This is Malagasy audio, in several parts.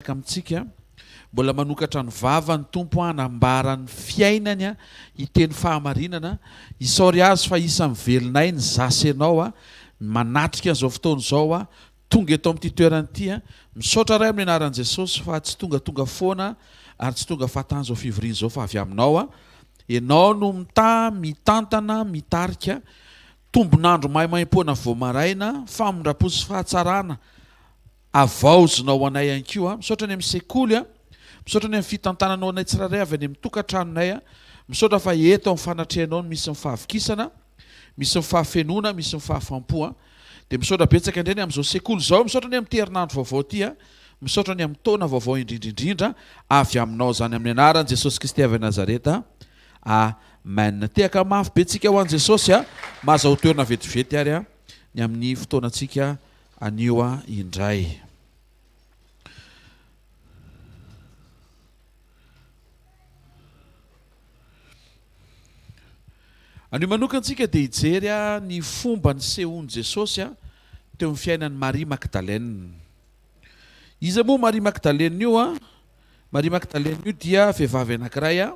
Amintsika mbola manokatra ny vava ny tompo hanambara ny fiainany hiteny fahamarinana isaory azy fa isa mivelonay ny zasy ianao manatrika an'izao fotoana izao tonga eto amin'ity toerana ity misaotra ray amin'ny anaran'i Jesosy fa tsy tonga foana ary tsy tonga fatany izao fivoriana izao fa avy aminao ianao no mitantana mitarika tombonandro maimaimpona vao maraina famondrapo sy fahatsarana avaozinao anay ihany koa misaotra any amin'ny sekoly misaotra any amin'ny fitantananao anay tsirairay avy any amin'ny tokantranonay misaotra fa eto amin'ny fanatrehanao no misy ny fahavokisana misy ny fahafenona misy ny fahafampo dia misaotra betsaka indreny amin'izao sekoly izao misaotra any amin'ny terinandro vaovao ity misaotra any amin'ny taona vaovao indrindrindrindra avy aminao zany amin'ny anaran'i Jesosy Kristy avy Nazareta amen. Tehaka mafy betsika ho an'i Jesosy mahazo toerana vetivety ary ny amin'ny fotoanantsika anio indray. Anio manokantsika dia hijery ny fomba ny sehoan'i Jesosy teo amin'ny fiainan'i Maria Magdalene. Iza moa Maria Magdalene io Maria Magdalene io dia vehivavy anankiray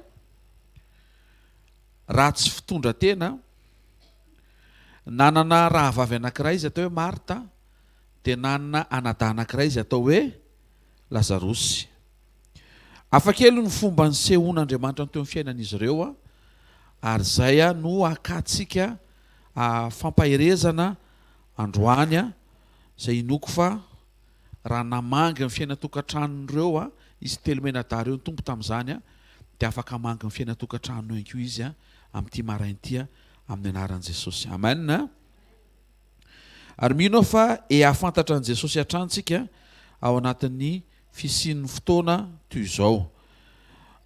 ratsy fitondran-tena, nanana rahavavy anankiray izy atao hoe Marta, dia nanana anadà anankiray izy atao hoe Lazarosy. Hafakely ny fomba ny sehoan'Andriamanitra teo amin'ny fiainan'izy ireo ary izay no akatsika fampaherezana androany izay inoko fa raha namangy ny fiainatokantrano'ireo izy telomenadà ireo ny tompo tamin'izany dia afaka hamangy ny fiainatokantrano ihany koa izy amin'ity marain'ity amin'ny anaran'i Jesosy. Amen. Ary mino fa ahafantatra an'i Jesosy hatrantsika ao anatin'ny fisian'ny fotoana toy izao.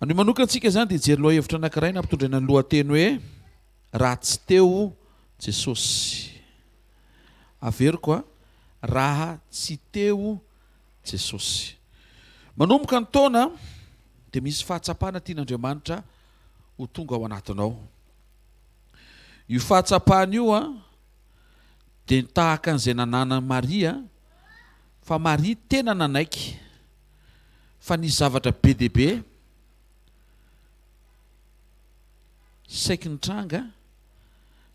Anio manokantsika zany dia jery lohahevitra anankiray nampitondraina ny lohateny hoe raha tsy teo Jesosy. Averiko raha tsy teo Jesosy. Manomboka ny taona dia misy fahatsapana tian'Andriamanitra ho tonga ao anatinao. Io fahatsapana io dia tahaka an'izay nanana Maria, fa Maria tena nanaiky fa ny zavatra be dia be saiky nitranga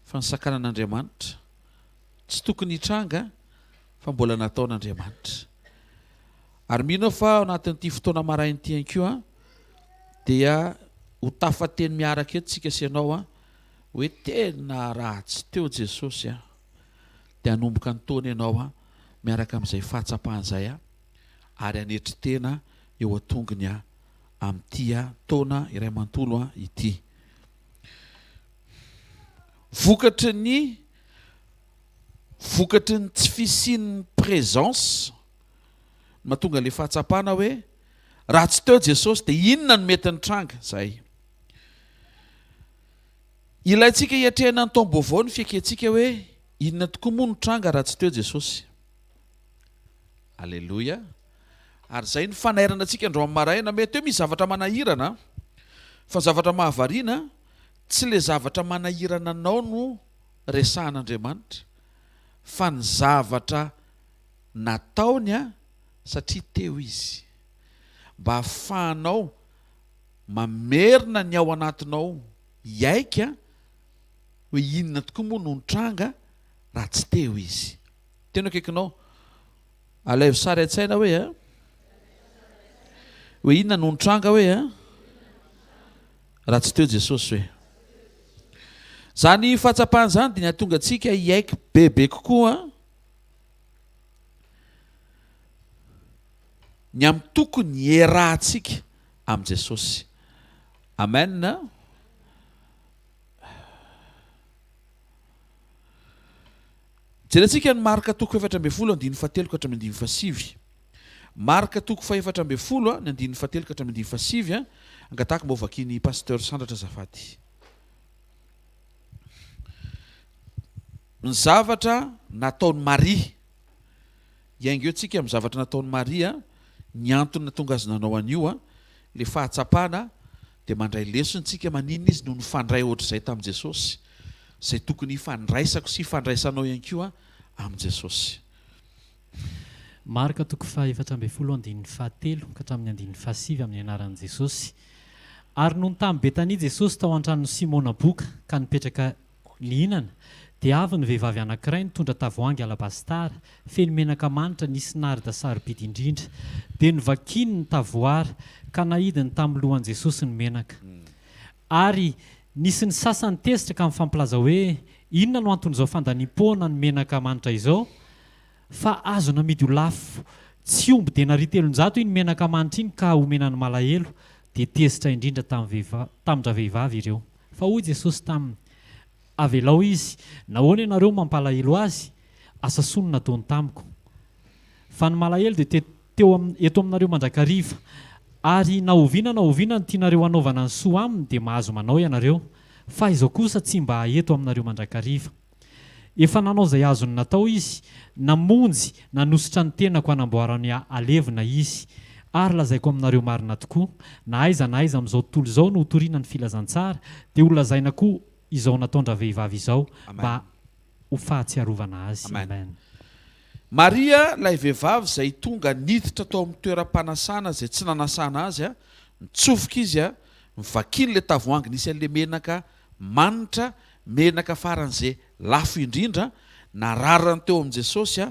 fa ny sakanan'Andriamanitra, tsy tokony hitranga fa mbola nataon'Andriamanitra. Ary mino fa ao anatin'ity fotoana marain'ity ihany koa dia ho tafateny miaraka eto tsika sy ianao hoe tena raha tsy teo Jesosy dia hanomboka ny taona ianao miaraka amin'izay fahatsapan'izay ary hanetry tena eo atongony amin'ity taona iray manontolo ity. Vokatry ny tsy fisian'ny présence mahatonga ilay fahatsapana hoe raha tsy teo Jesosy dia inona no mety nitranga izay. Ilayntsika hiatrehana ny taom-baovao ny fieketsika hoe inona tokoa moa nitranga raha tsy teo Jesosy. Alleloia. Ary izay ny fanairana antsika andro amin'ny maraina mety hoe misy zavatra manahirana fa ny zavatra mahavariana tsy ilay zavatra manahirana anao no resahan'Andriamanitra fa ny zavatra nataony satria teo izy mba hahafahanao mamerina ny ao anatinao hiaika hoe inona tokoa moa no nitranga raha tsy teo izy. Tena akaikinao alaivo sary an-tsaina hoe inona no nitranga hoe raha tsy teo Jesosy hoe. Zany fahatsapana zany dia nahatonga antsika hiaiky bebe kokoa ny amin'ny tokony hiarahantsika amin'i Jesosy. Amen. Jerentsika ny marika toko 7:7-8. Marika toko 7:7-8 angatahaka mba vakiany pasteur Sandratra Zafady. Ny zavatra nataon'i Maria, hiaingo eo tsika amin'ny zavatra nataon'i Maria, ny antony natonga azy nanao an'io ilay fahatsapana dia mandray lesona tsika maninona izy no nifandray ohatr'izay tamin'i Jesosy, izay tokony hifandraisako sy hifandraisanao ihany koa amin'i Jesosy. Marka toko faha-efatra ambin'ny folo andininy fahatelo ka hatramin'ny andininy fahasivy amin'ny anaran'i Jesosy. Ary noho ny tamin'ny Betania Jesosy tao an-tranon'ny Simona boka ka nipetraka lihinana, dia avy ny vehivavy anankiray nitondra tavoahangy alabastara feno menaka manitra nisy narda sarobidy indrindra, dia novakiny ny tavoara ka nahidiny tamin'ny lohan'i Jesosy ny menaka. Ary nisy ny sasany tezitra ka mifampilaza hoe inona no anton'izao fandaniam-poana ny menaka manitra izao, fa azo namidy ho lafo, tsy omby dia nary 300 iny menaka manitra iny ka omenany malahelo, dia tezitra indrindra tamindra vehivavy ireo. Fa hoy Jesosy taminy, avelao izy, nahoana ianareo mampalahelo azy, asa sonona ataony tamiko. Fa ny malahelo dia eto aminareo mandrakariva, ary na oviana ny tianareo hanaovana ny soa aminy dia mahazo manao ianareo, fa izao kosa tsy mba eto aminareo mandrakariva. Efa nanao izay azony natao izy, namonjy nanositra ny tenako hanamboarany alevina izy. Ary lazaiko aminareo marina tokoa, na aiza amin'izao tontolo izao no hotoriana ny filazantsara, dia ho lazaina koa izao nataondra vehivavy izao mba ho fahatsiarovana azy. Amen. Maria, ilay vehivavy izay tonga niditra tao amin'ny toeram-panasana izay tsy nanasana azy, nitsofoka izy, mivakiny ilay tavoahangy nisy an'ilay menaka manitra, menaka faran'izay lafo indrindra, nararany teo amin'i Jesosy,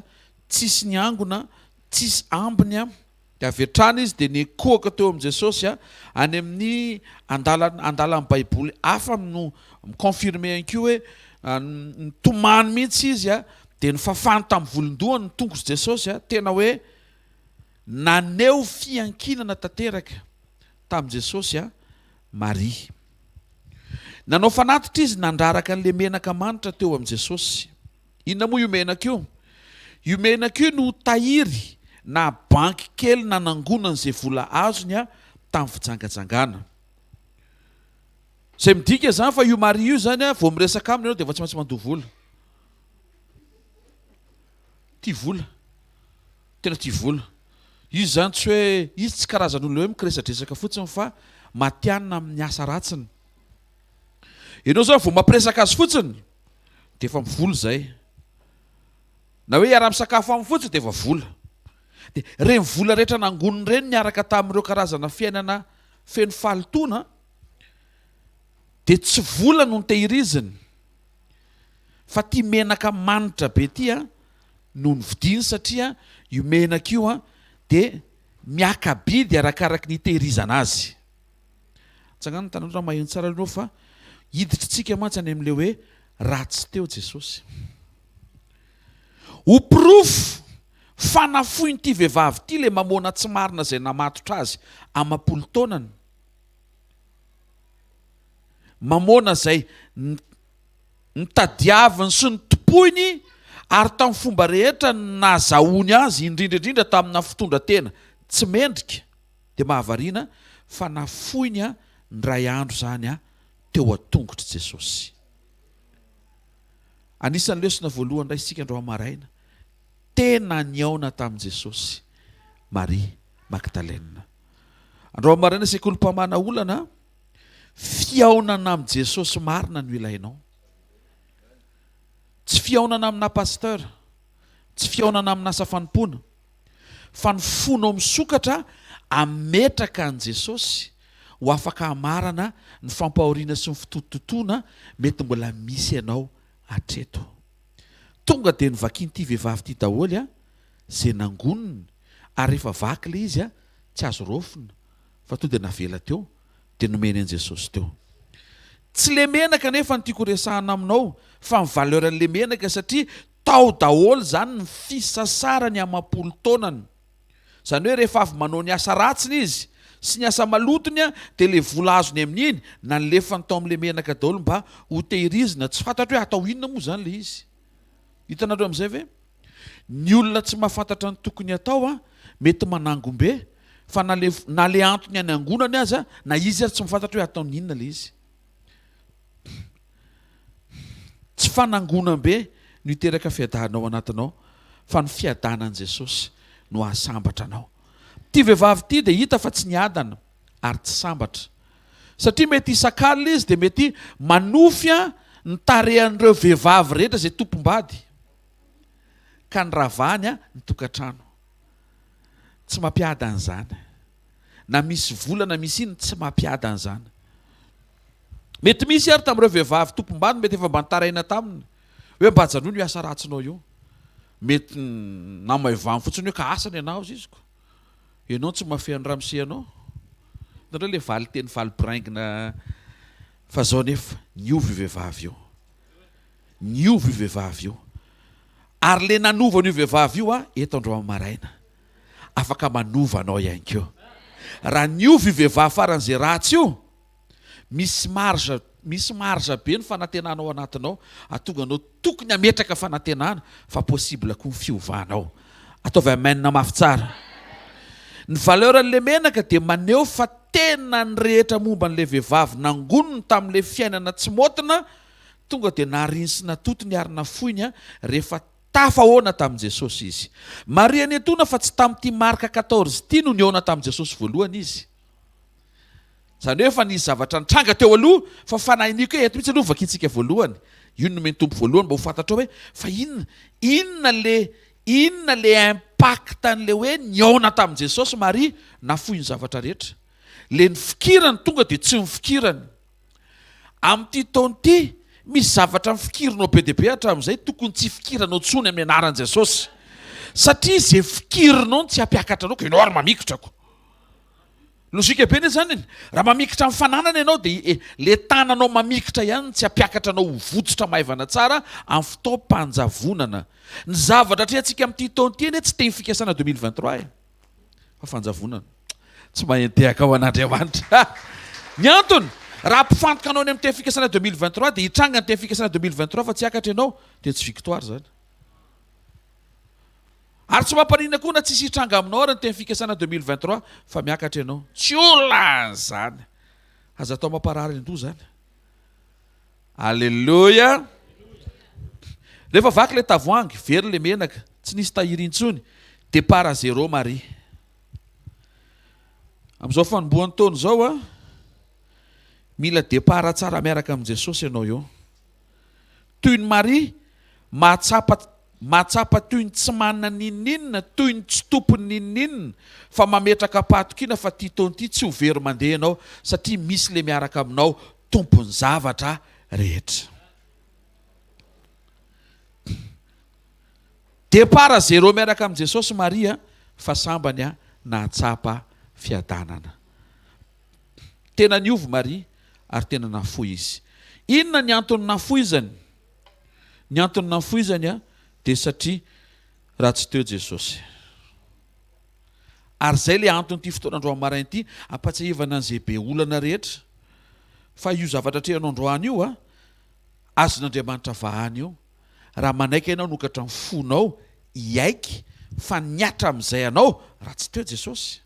tsisy niangona, tsisy ambiny, dia avy hatrany izy dia nikoaka teo amin'i Jesosy any amin'ny andalan'ny baiboly hafa no mikonfirme an'kio hoe nitomany mihitsy izy dia nifafany tamin'ny volondohany ny tongotr'i Jesosy, tena hoe naneho fiankinana tanteraka tamin'i Jesosy Maria. Nanao fanatitra izy nandraraka an'ilay menaka manitra teo amin'i Jesosy. Inona moa io menaka io? Io menaka io no tahiry na banky kely nanangonana izay vola azony tamin'ny fijangajangana. Izay midika zany fa io Maria io zany vao miresaka aminy ianao dia efa tsy maintsy mandoha vola. Tia vola. Tena tia vola. Izy zany tsy hoe izy tsy karazan'olona hoe mikiresadresaka fotsiny fa matianina amin'ny asa ratsiny. Ianao zao vao mampiresaka azy fotsiny dia efa mivola izay. Na hoe iara-misakafo amin'ny fotsiny dia efa vola. Dia ireny vola rehetra nangoniny ireny niaraka tamin'ireo karazana fiainana feno fahalitona dia tsy vola no nitehiriziny, fa tia menaka manitra be tia no nividiny, satria io menaka io dia miakabidy arakaraka ny tehirizana azy. Tsangano ny tanora maheno tsara ianao fa hiditrintsika mantsy any amin'ilay hoe raha tsy teo Jesosy. Ho pirofo fanafoin'ity vehivavy ity ilay mamoana tsy marina izay namatotra azy amam-polo taonany. Mamoana izay nitadiaviny sy ny topoiny ary tamin'ny fomba rehetra nazahoany azy indrindraindrindra tamina fitondra-tena tsy mendrika, dia mahavariana fa nafoiny ny ray andro zany teo a-tongotry Jesosy. Anisan'ny lesona voalohany indray isika andro amaraina, tena niaona tamin'i Jesosy Maria Magdalena. Andro amaraina Sekoly Famahana olana, fiaonana amin'i Jesosy marina no ilainao. Tsy fiaonana amina pasteur, tsy fiaonana amina asa fanompoana, fa ny fonao misokatra ametraka an' Jesosy ho afaka hamarana ny fampahoriana sy ny fitototoana mety mbola misy ianao hatreto. Tonga dia nivakian'ity vehivavy ity daholy izay nangoniny, ary rehefa vaky ilay izy tsy azo rofina fa to dia navela teo dia nomeny an'i Jesosy teo. Tsy le menaka nefa ny tiako resahana aminao, fa ny valeran'le menaka, satria tao daholo zany ny fisasarany amam-polo taonany. Zany hoe rehefa avy manao ny asa ratsiny izy sy ny asa malotony dia le vola azony amin'iny na nilefany tao amin'le menaka daholo mba ho tehirizina. Tsy fantatra hoe atao inona moa zany le izy. Hitanareo amin'izay ve? Ny olona tsy mahafantatra ny tokony atao mety manangom-be, fa na le antony any angonany azy na izy ary tsy mifantatra hoe ataony inona le izy. Tsy fanangonan-be no hiteraka fiadanao anatinao, fa ny fiadanan'i Jesosy no ahasambatra anao. Ty vehivavy ity dia hita fa tsy niadana ary tsy sambatra, satria mety isak'alina izy dia mety manofy ny tarehan'ireo vehivavy rehetra izay tompom-bady ka ny ravany ny tokantrano. tsy mampiada an'izany, na misy volana misy iny tsy mampiada an'izany. Mety misy ary tamin'ireo vehivavy tompom-bany mety efa mba nitaraina taminy hoe mba janony io asa ratsinao io, mety namaivamy fotsiny hoe ka asany ianao ziziko, ianao tsy mafehan'ny ramose anao. Nareo le valy teny valy braingina fa zao nefa niovy vehivavy io, niovy vehivavy io, ary le nanova n'io vehivavy io eto andro maraina afaka manova anao ihany keo. Raha niovy vehivavy faran'izay ratsy io, misy marge be ny fanantenanao anatinao, atonga anao tokony ametraka fanantenana fa possible koa ny fiovanao. Ataovy amenina mafy tsara. Ny valeur'le menaka dia maneho fa tena ny rehetra momba n'le vehivavy nangonony tamin'le fiainana tsy motina, tonga dia narinsina totony ary nafoiny rehefa tafahoana tamin'i Jesosy izy. Maria netona fa tsy tamin'ity marika 14 ity no niona tamin'i Jesosy voalohany izy. Zany hoe fa nisy zavatra nitranga teo aloha fa fanahiniko hoe eto mihitsy aloha vakintsika voalohany. Io no meny tompo voalohany mba ho fantatra hoe fa inona le impactan'le hoe niona tamin'i Jesosy Maria nafoy ny zavatra rehetra. Le ny fikirany tonga dia tsy mifikirany. Amin'ity taon'ity misy zavatra mifikirinao be dia be hatramin'izay tokony tsy fikiranao tsony amin'ny anaran'i Jesosy. Satria izay fikirinao tsy hampiakatra anao ka ianao ary mamikitrako. Logika be ne zany iny. Raha mamikitra amin'ny fananana ianao dia le tananao mamikitra ihany tsy hampiakatra anao vototra maivana tsara amin'ny fotoam-panjavonana. Ny zavatra atrehantsika amin'ity taon'ity eny tsy teny fikasana 2023 fa fanjavonana. Tsy mahentehaka ao an'Andriamanitra. Ny antony, raha mpifantoka anao ny amin'ny teny fikasana 2023 dia hitranga ny teny fikasana 2023 fa tsy hiakatra ianao dia tsy victoire zany. Ary tsy mampanina koa na tsisy hitranga aminao ary ny teny fikasana 2023 fa miakatra ianao. Tsy olana zany. Aza atao mamparary indro zany. Alleluia. Rehefa vaky le tavoahangy, very le menaka, tsy nisy tahiry intsony, départ à zéro Marie. Amin'izao fanombohan'ny taona zao mila départ tsara miaraka amin'ny Jesosy ianao io. Toy ny Marie, mahatsapa toy ny tsy manana ninninna, toy ny tsy tompony ninninna, fa mametraka patokina fa ty taon'ity tsy ho very mandeha ianao satria misy le miaraka aminao tompony zavatra rehetra. Départ à zéro miaraka amin'ny Jesosy Maria fa sambany nahatsapa fiadanana. Tena niovy Maria ary tena nafoy izy. Inona ny antony nafoizany? Ny antony nafoizany dia satria raha tsy teo Jesosy. Ary zay le antony ity fotoan'androany maraina ity ampatsiahivana an'izay be olana rehetra fa io zavatra trehanao androany io azon'Andriamanitra vahany io. Raha manaiky ianao nokatra ny fonao iaiky fa niatra amin'izay anao raha tsy teo Jesosy,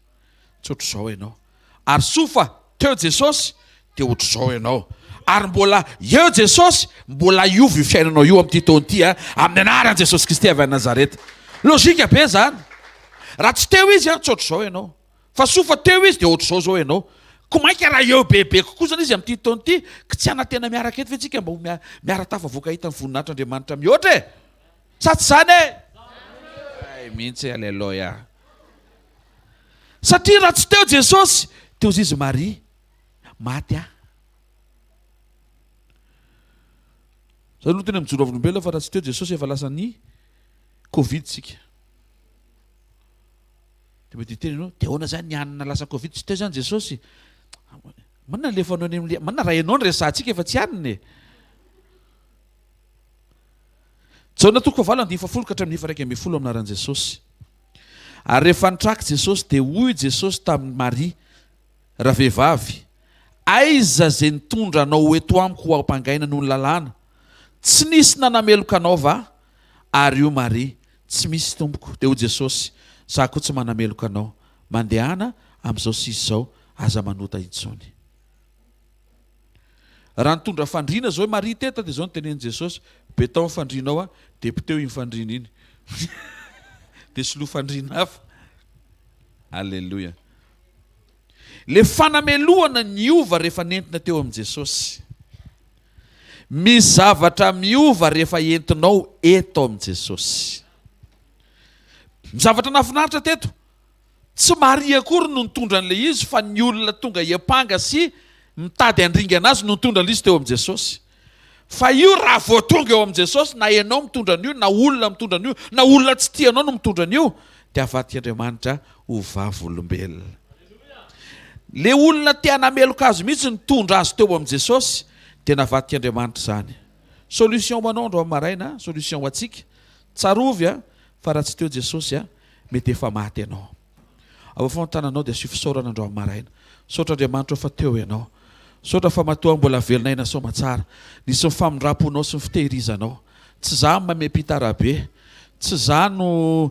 tsy ohatr'izao ianao. Ary sofa teo Jesosy dia ohatr'izao ianao. Ary mbola eo Jesosy, mbola iovy io fiainanao io amin'ity taon'ity amin'ny anaran'i Jesosy Kristy avy a Nazareta. Logika be zany. Raha tsy teo izy tsy ohatr'izao ianao. Fa sofa teo izy dia ohatr'izao zao ianao. Komaika raha eo bebe kokoa zany izy amin'ity taon'ity, ka tsy anatena miaraka eto fetsika mba miara-tafavoaka hita ny voninahitr'Andriamanitra mihoatra e. Sa tsy zany e? Mihitsy alleluia. Satria raha tsy teo Jesosy, teo izy Maria maty Zany no tena mijoro avolombelona fa raha tsy teo Jesosy efa lasa ny Covid sika. Dia mety hiteny ianao, dia ahoana zany nianana lasa Covid tsy teo zany Jesosy? Manana lefanao ny manana raha ianao ny resantsika efa tsy haniny e. Jaona toko fahavalo andiny fafolo ka hatramin'ny faraika ambin'ny folo amin'ny anaran'i Jesosy. Ary rehefa nitraky Jesosy dia hoy Jesosy tamin'ny Maria raha vehivavy, aiza zay nitondra anao eto amiko ho ampangaina noho ny lalàna? Tsy nisy nanameloka anao va? Ary io Maria, tsy misy tompoko. Dia hoy Jesosy, za koa tsy manameloka anao. Mandehana amin'izao sisy zao aza manota intsony. Raha nitondra fandriana zao Maria teta dia zao nitenen'i Jesosy, betao fandrianao dia piteo iny fandriana iny. Dia soloa fandriana hafa. Alleluia. Le fanameloana niova rehefa nentina teo amin'i Jesosy. Misy zavatra miova rehefa entinao eto amin'i Jesosy. Zavatra nafinaritra teto. tsy Maria akory no nitondra an'ilay izy fa ny olona tonga iapanga sy mitady andringa anazy no nitondra an'izy teo am' Jesosy. Fa io raha vao tonga eo am' Jesosy, na ianao mitondra an'io, na olona mitondra an'io, na olona tsy tianao no mitondra an'io, dia avadika Andriamanitra ho vavolombelona. Le olona tia nameloka azy mihitsy nitondra azy teo am' Jesosy, dia navadika Andriamanitra zany. Solution ho anao andro amin'ny maraina, solution ho antsika. Tsarovy fa raha tsy teo Jesosy mety efa maty ianao. Ao fontananao dia asio fisaorana andro amin'ny maraina. Saotra Andriamanitra fa teo ianao. Saotra fa matoa mbola velonaina soma tsara. Nisy famindramponao sy ny fitehirizanao. Tsy za mamepitarabe, tsy za no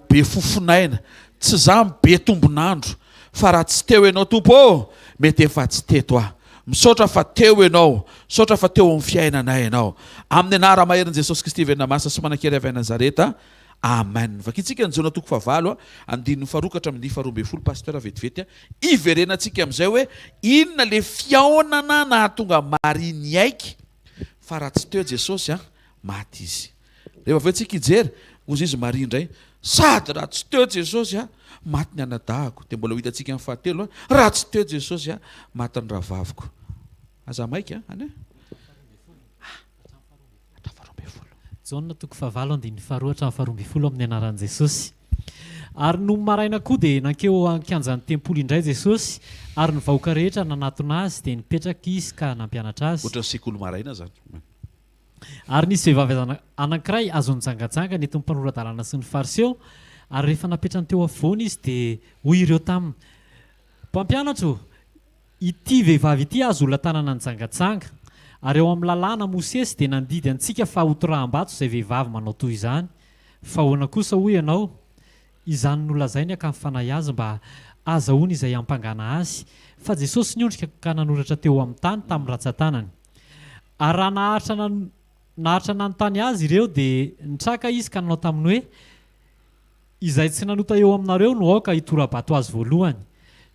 be fofonaina, tsy za be tombonandro, fa raha tsy teo ianao tompo, mety efa tsy teto misaotra fa teo ianao, saotra fa teo amin'ny fiainana ianao. Amin'ny anara maherin' Jesosy Kristy venina masina sy manan-kery avy Nazareta. Amen. Vakitsika ny jona toko favalo andininy farokatra amin'ny 12 pasteur vetivety iverenantsika amin'izay hoe inona le fiaonana nahatonga Maria niaiky fa raha tsy teo Jesosy maty izy. Rehefa avy antsika ijery ozy izy Maria indray sady raha tsy teo Jesosy maty ny anadahako. Dia mbola ho hitantsika amin'ny fahatelo raha tsy teo Jesosy maty ny rahavaviko. Aza maika any Jaona toko favalo andininy faharoa hatramin'ny 12 amin'ny anaran'i Jesosy. Ary no maraina koa dia nankeo ankianjan'ny tempolo indray Jesosy, ary ny vahoaka rehetra nanatona azy dia nipetraka izy ka nampianatra azy. Ohatran'ny sekoly maraina zany. Ary nisy vehivavy anankiray azo nijangajanga nety ny mpanorandalana sy ny fariseo, ary rehefa napetrany teo afovoany izy dia hoy ireo taminy, mpampianatro, ity vehivavy ity azo olona tanana nijangajanga. Ary eo amin'ny lalàna Mosesy dia nandidy antsika fa hotoraham-bato izay vehivavy manao toy izany. Fa hoana kosa hoy ianao, izany nolazainy aka amin'ny fanahy azy mba azahoany izay hampangana azy. Fa Jesosy niondrika ka nanoratra teo amin'ny tany tamin'ny ratsan-tanany. Ary raha naharitra nanontany azy ireo dia nitraka izy ka nanao taminy hoe, izay tsy nanota eo aminareo no aoka hitora-bato azy voalohany.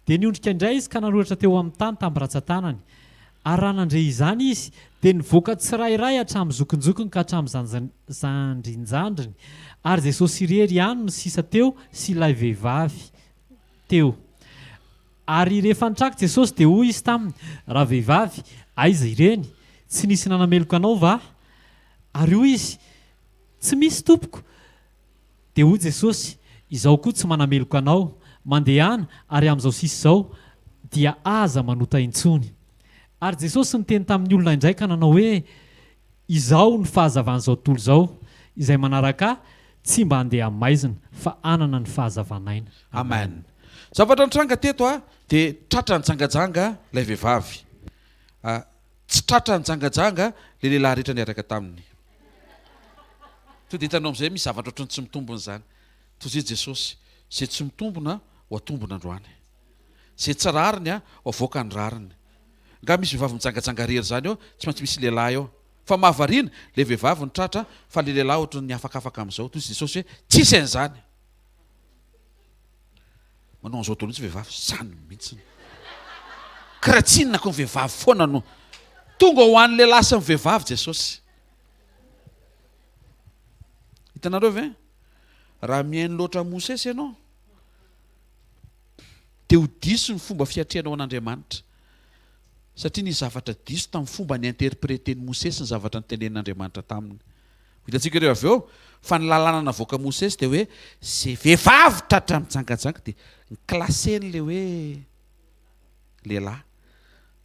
Dia niondrika indray izy ka nanoratra teo amin'ny tany tamin'ny ratsan-tanany. Ary raha nandre izany izy dia nivoaka tsirairay hatramin'ny zokinjokiny ka hatramin'ny zandrinjandriny. Ary Jesosy irery ihany no sisa teo sy ilay vehivavy teo. Ary rehefa nitraka Jesosy dia hoy izy taminy, raha vehivavy, aiza ireny? Tsy nisy nanameloka anao va? Ary hoy izy, tsy misy tompoko. Dia hoy Jesosy, izaho koa tsy manameloka anao, mandehana ary amin'izao sisa izao dia aza manota intsony. Ary Jesosy niteny tamin'ny olona indray ka nanao hoe, izao ny fahazavan'izao tontolo izao, izay manaraka tsy mba handeha amin'ny maizina fa anana ny fahazavanaina. Amen. Zavatra nitranga teto dia tratra nijangajanga ilay vehivavy. Tsy tratra nijangajanga ilay lehilahy rehetra niaraka taminy. To dia hitanao amin'izay misy zavatra ohatrany tsy mitombona izany. Toy izay Jesosy, izay tsy mitombona ho atombona androany. Izay tsy rariny ho avoaka ny rariny. Nga misy vehivavy mijangajanga rery zany eo, tsy maintsy misy lehilahy eo. Fa mahavariana, le vehivavy nitratra fa le lehilahy ohatrany ny afakafaka amin'izao. Toy izay Jesosy hoe tsisy an'izany. Manao an'izao toa mihitsy vehivavy, zany mihitsy. Kratsinina ko ny vehivavy foana no tonga ho an'ny lehilahy sy ny vehivavy Jesosy. Hitanareo ve? Raha mihaino loatra Mosesy ianao, dia ho diso ny fomba fiatrehanao an'Andriamanitra. Satria ny zavatra diso tamin'ny fomba ny interpréteny Mosesy ny zavatra nitenen'Andriamanitra taminy. Hitantsika ireo avy eo, fa ny lalàna navoaka Mosesy dia hoe izay vehivavy tratra mijangajanga dia niklaseny le hoe lehilahy.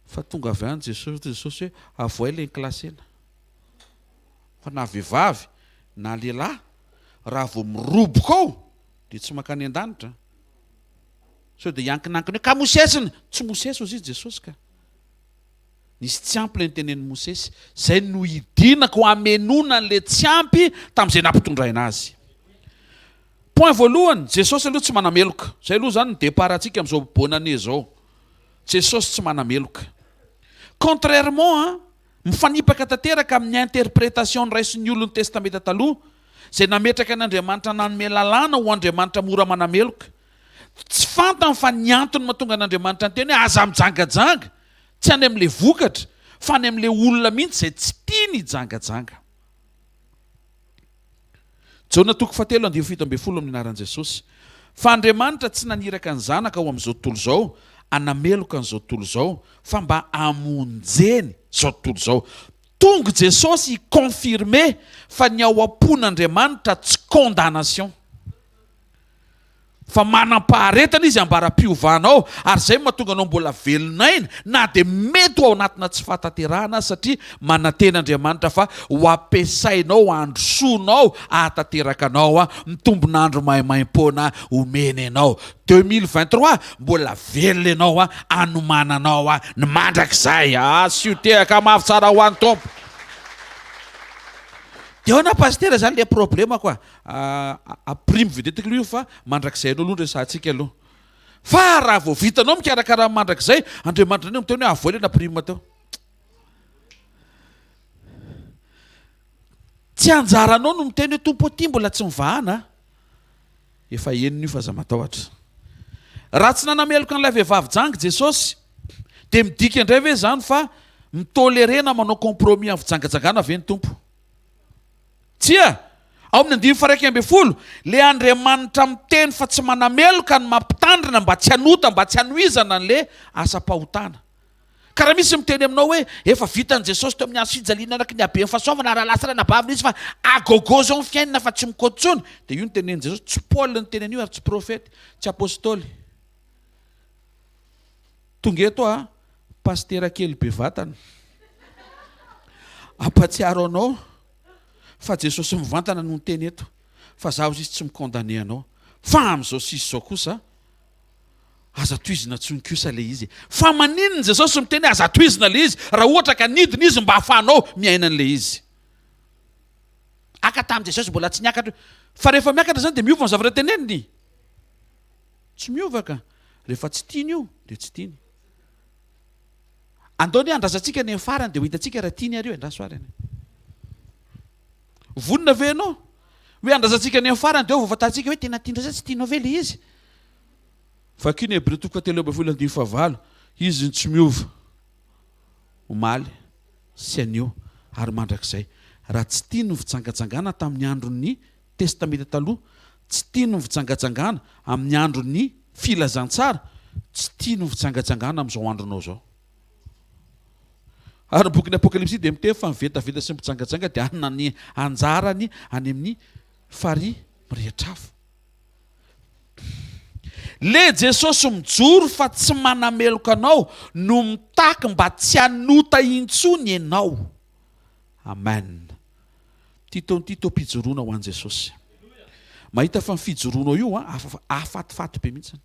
Fa tonga avy any Jesosy hoe avoay le niklasena. Fa na vehivavy na lehilahy raha vao miroboka ao dia tsy mankany an-danitra. So dia iankinankiny hoe ka Mosesy tsy Mosesy ozy izy Jesosy ka. Nisy tsy ampy ilay nitenen'ny Mosesy, izay no hidinako hamenona an'ilay tsy ampy tamin'izay nampitondraina azy. Point voalohany, Jesosy aloha tsy manameloka. Izay aloha zany ny départ antsika amin'izao bonane zao. Jesosy tsy manameloka. Contrairement, mifanipaka tanteraka amin'ny interprétation ny raisin'ny olon'ny testamenta taloha, izay nametraka an'Andriamanitra nanome lalàna ho Andriamanitra mora manameloka. Tsy fantany fa ny antony mahatonga an'Andriamanitra ny teny hoe aza mijangajanga. Tsy any amin'ilay vokatra, fa ny amin'ilay olona mihitsy izay tsy tia ny jangajanga. Jaona toko 7:17 amin'ny anaran'i Jesosy. fa Andriamanitra tsy naniraka ny zanaka ao amin'izao tontolo izao anameloka an'izao tontolo izao fa mba amonjeny zao tontolo izao. Tonga Jesosy hiconfirme fa ny ao am-pon'Andriamanitra tsy condamnation fa manam-paharetana izy ambara-piovanao, ary zay mahatonga anao mbola velonaina na dia mety ao anatina tsy fahatanterahana satria manaten'Andriamanitra fa ho ampiasainao, androsoanao, ahatanteraka anao mitombonandro maimaimpona omeny anao. 2023 mbola velona ianao anomananao ny mandrakizay. Sy ho tehaka mafy tsara ho an'ny tompo. Dia ao na pastera zany le problema koa aprime vedetiko io fa mandrakizay anao aloha resantsika aloha. Fa raha vao vitanao mikarakara mandrakizay, Andriamanitra anao miteny hoe avoalena prime teo. Tsy anjaranao no miteny hoe tompo aty mbola tsy mivahana. Efa enina io fa aza matahotra. Raha tsy nanameloka an'ilay vehivavy jangy Jesosy, dia midika indray ve zany fa mitolerena manao compromis amin'ny fijangajangana ve ny tompo? Tsia, ao amin'ny 9:1, le Andriamanitra miteny fa tsy manameloka ny mampitandrina mba tsy hanota, mba tsy hanohizana an'le asa-pahotana. Ka raha misy miteny aminao hoe efa vitan'i Jesosy teo amin'ny andro fijaliana araky ny habe fahasoavana raha lasa nabavina izy fa agogo zao ny fiainana fa tsy mikotsony, dia io ny tenen'i Jesosy. Tsy Paul ny teny an'io ary tsy profety, tsy apôstôly. Tonga eto pastera kely be vatana, ampatsiaro anao fa Jesosy mivantana no teny eto fa zaho izy tsy mikondane anao. Fa amin'izao sisy zao kosa aza toizina tsonikosa le izy. Fa maninona Jesosy miteny aza toizina le izy raha ohatra ka nidina izy mba hahafahanao miaina an'le izy. Aka tamin'i Jesosy mbola tsy niakatra, fa rehefa miakatra zany dia miova ny zavatra teneniny. Tsy miova ka. Rehefa tsy tiany io dia tsy tiany. Andaony andrazantsika ny farany dia ho hitantsika raha tiany ary io andrasoarany. Vonona ve ianao hoe andrazantsika ny farany dia eo vatantsika hoe tena tiandraza tsy tianao ve le izy? Fa kiny Hébreux 3:9 izy tsy miova, omaly sy anio ary mandrakizay. Raha tsy tiany ny fijangajangana tamin'ny andron'ny testamenta taloha, tsy tiany ny fijangajangana amin'ny andron'ny filazantsara, tsy tiany ny fijangajangana amin'izao andronao zao. Ary boky ny Apokalipsy dia miteny fa mivetaveta sy mipijangajanga dia anana ny anjarany any amin'ny farihy mirehitra afo. Le Jesosy mijoro fa tsy manameloka anao no mitaky mba tsy hanota intsony ianao. Amen. Tito mpijoroana ho an'i Jesosy. Mahita fa ny fijoroanao io afatifaty be mihitsy.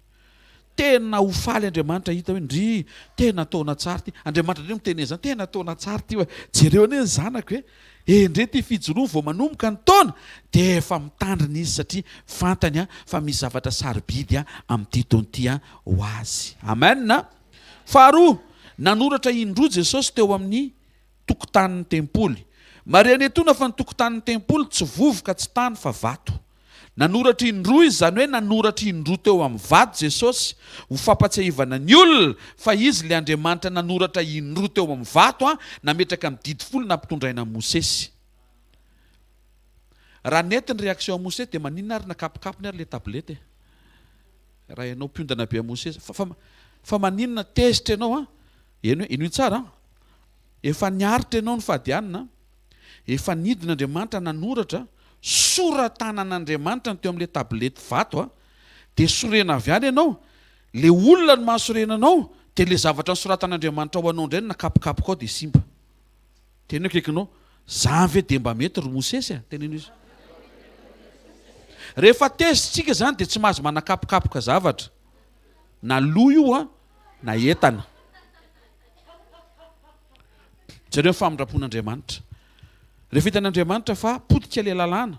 Tena ho faly Andriamanitra hita hoe ndry tena taona tsara ty. Andriamanitra ndray miteny zany, tena taona tsara ty. Jereo ane ny zanako hoe ndre ty fijoroana vao manomboka ny taona dia efa mitandrina izy satria fantany fa misy zavatra sarobidy amin'ity taona ity ho azy. Amen. Faharoa, nanoratra indroa Jesosy teo amin'ny tokotanin'ny tempoly. Mariana etona fa ny tokotanin'ny tempoly tsy vovoka tsy tany fa vato. Nanoratra indroa izy, zany hoe nanoratra indroa teo amin'ny vato Jesosy ho fampatsiahivana ny olona fa izy le Andriamanitra nanoratra indroa teo amin'ny vato nametraka amin'ny didy folo nampitondraina Mosesy. Raha nety ny réaction à Mosesy dia maninona ary nakapokapony ary le tablety. Raha ianao mpiondana be a Mosesy fa maninona tezitra ianao ino tsara efa niaritra ianao ny fahadianana, efa nidina Andriamanitra nanoratra soratanan'Andriamanitra teo amin'le tablety vato dia sorena avy any ianao, le olona no mahasorena anao dia le zavatra nisoratan'Andriamanitra ao anao indray nakapokapoko ao dia simba. Tena kaikinao zany ve dia mba mety ry Mosesy teneno izy. Rehefa tezitsika zany dia tsy mahazo manakapokapoka zavatra na loha io na entana. Jareo famindrapon'Andriamanitra. Rehefa hitan'Andriamanitra fa potika le lalàna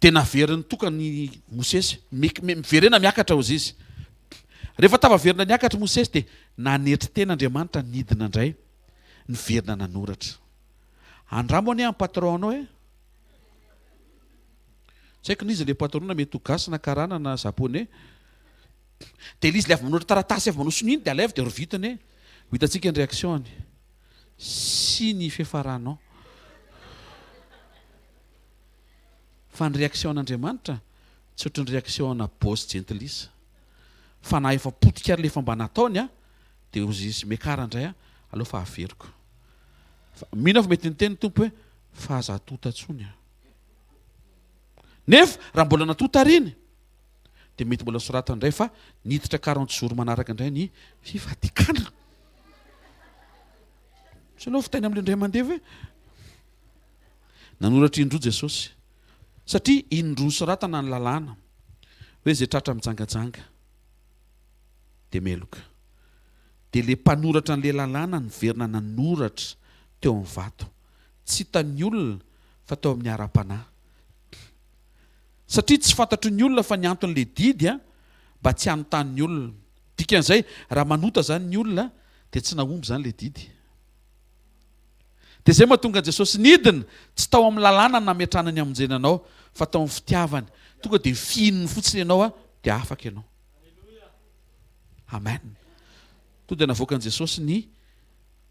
dia naveriny tokany Mosesy miverena miakatra ho izy. Rehefa tavaverina niakatra Mosesy dia nanetry tena Andriamanitra nidina indray niverina nanoratra. Andramo ane amin'ny patron anao tsy haiko n'izy le patron na mety ho gasy na karana na japonais dia izy le avy manoratra taratasy avy manao soniny dia alaivo dia rovitany ho hitantsika ny réaction-ny sy ny fiafaranao. Fa ny réaction n'Andriamanitra tsy ohatran'ny réaction na boss gentilisa fa na efa potika ary le efa mba nataony a dia ozy izy miakara indray a aleo fa haveriko mino fa mety nyteny tompo hoe fa aza tota ntsony a nefa raha mbola natota riny dia mety mbola sorata indray fa niditra 40 jours manaraka indray ny fivadikana sy aleo fitainy amin'le indray mandeha hoe nanoratra indroa Jesosy satria indroa soratana ny lalàna hoe zay tratra mijangajanga dia meloka dia le mpanoratra n'le lalàna ny verina nanoratra teo amin'ny vato tsy hitan'ny olona fa teo amin'ny ara-panahy satria tsy fantatry ny olona fa ny anton'le didy a mba tsy hanontany olona dikan'izay raha manota zany ny olona dia tsy nahomby zany le didy dia zay mahatonga Jesosy nidina tsy tao amin'ny lalàna nametranany amonjenanao fa tao amin'ny fitiavany tonga dia fihininy fotsiny ianao a dia afaka ianao amen to dia navoakan' Jesosy ny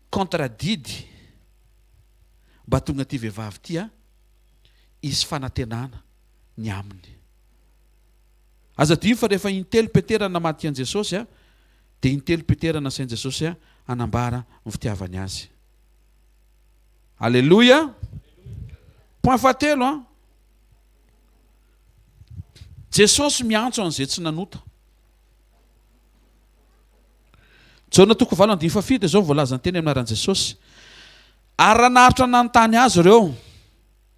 contradidy mba tonga ty vehivavy ty a isy fanantenana ny aminy aza dimy fa rehefa intelo petera namaty an' Jesosy a dia intelo petera nasain' Jesosy a anambara ny fitiavany azy alleloia point fahatelo a Jesosy miantso an'izay tsy nanota Jaona 7:7 dia zao voalaza ny teny aminaran'i Jesosy ary raha naharitra nanontany azy ireo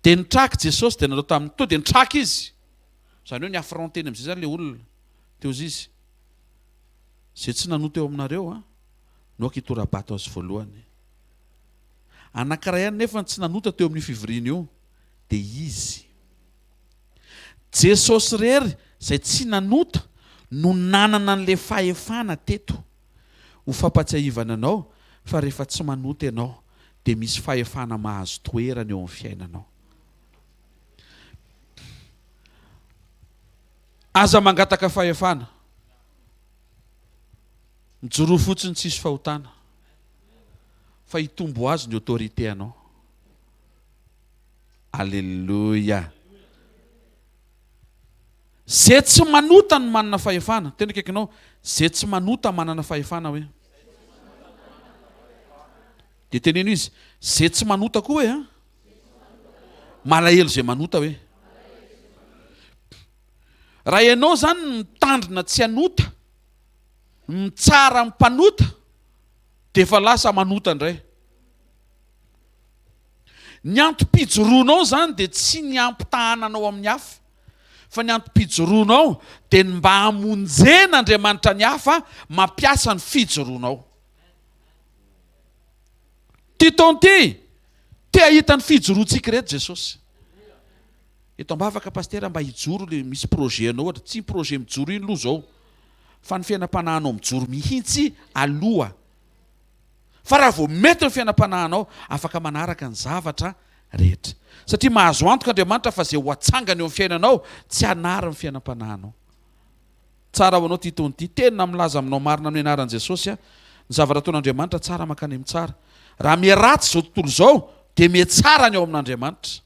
dia nitraky Jesosy dia nanao tamin'ny to dia nitraky izy izany hoe niafronteny amin'izay zany le olona teo izy zay tsy nanota eo aminareo a no akitorabato azy voalohany anankiray ihany nefa tsy nanota teo amin'ny fivoriana io dia izy Jesosy rery izay tsy nanota no nanana an'le fahefana teto ho fampatsiahivana anao fa rehefa tsy manota ianao dia misy fahefana mahazo toerana eo amin'ny fiainanao aza mangataka fahefana mijoroa fotsiny tsisy fahotana fa hitombo azy ny autorité anao alleluia zay tsy manota no manana fahefana tena kaikinao zay tsy manota manana fahefana hoe dia teneno izy zay tsy manota koa hoe a malahelo zay manota hoe raha ianao zany mitandrina tsy hanota mitsara mimpanota dia efa lasa manota indray ny antom-pijoroanao zany dia tsy ny ampitahananao amin'ny hafa fa ny antom-pijoroanao dia mba hamonjena Andriamanitra ny hafa mampiasa ny fijoroanao titonty te ahita ny fijoroantsika reto Jesosy eto mba afaka pastera mba hijoro le misy projet anao ohatra tsy projet mijoro iny loha zao fa ny fiainam-panahinao mijoro mihitsy aloha fa raha vao mety ny fiainam-panahinao afaka manaraka ny zavatra rehetra satria mahazo antoka Andriamanitra fa zay ho atsangany eo amin'ny fiainanao tsy hanara ny fiainam-panahinao tsara ho anao titonty tena milaza aminao marina amin'ny anaran'i Jesosy a ny zavatra ataon'Andriamanitra tsara makany amin'ny tsara raha miaratsy zao tontolo zao dia mihatsara ny ao amin'Andriamanitra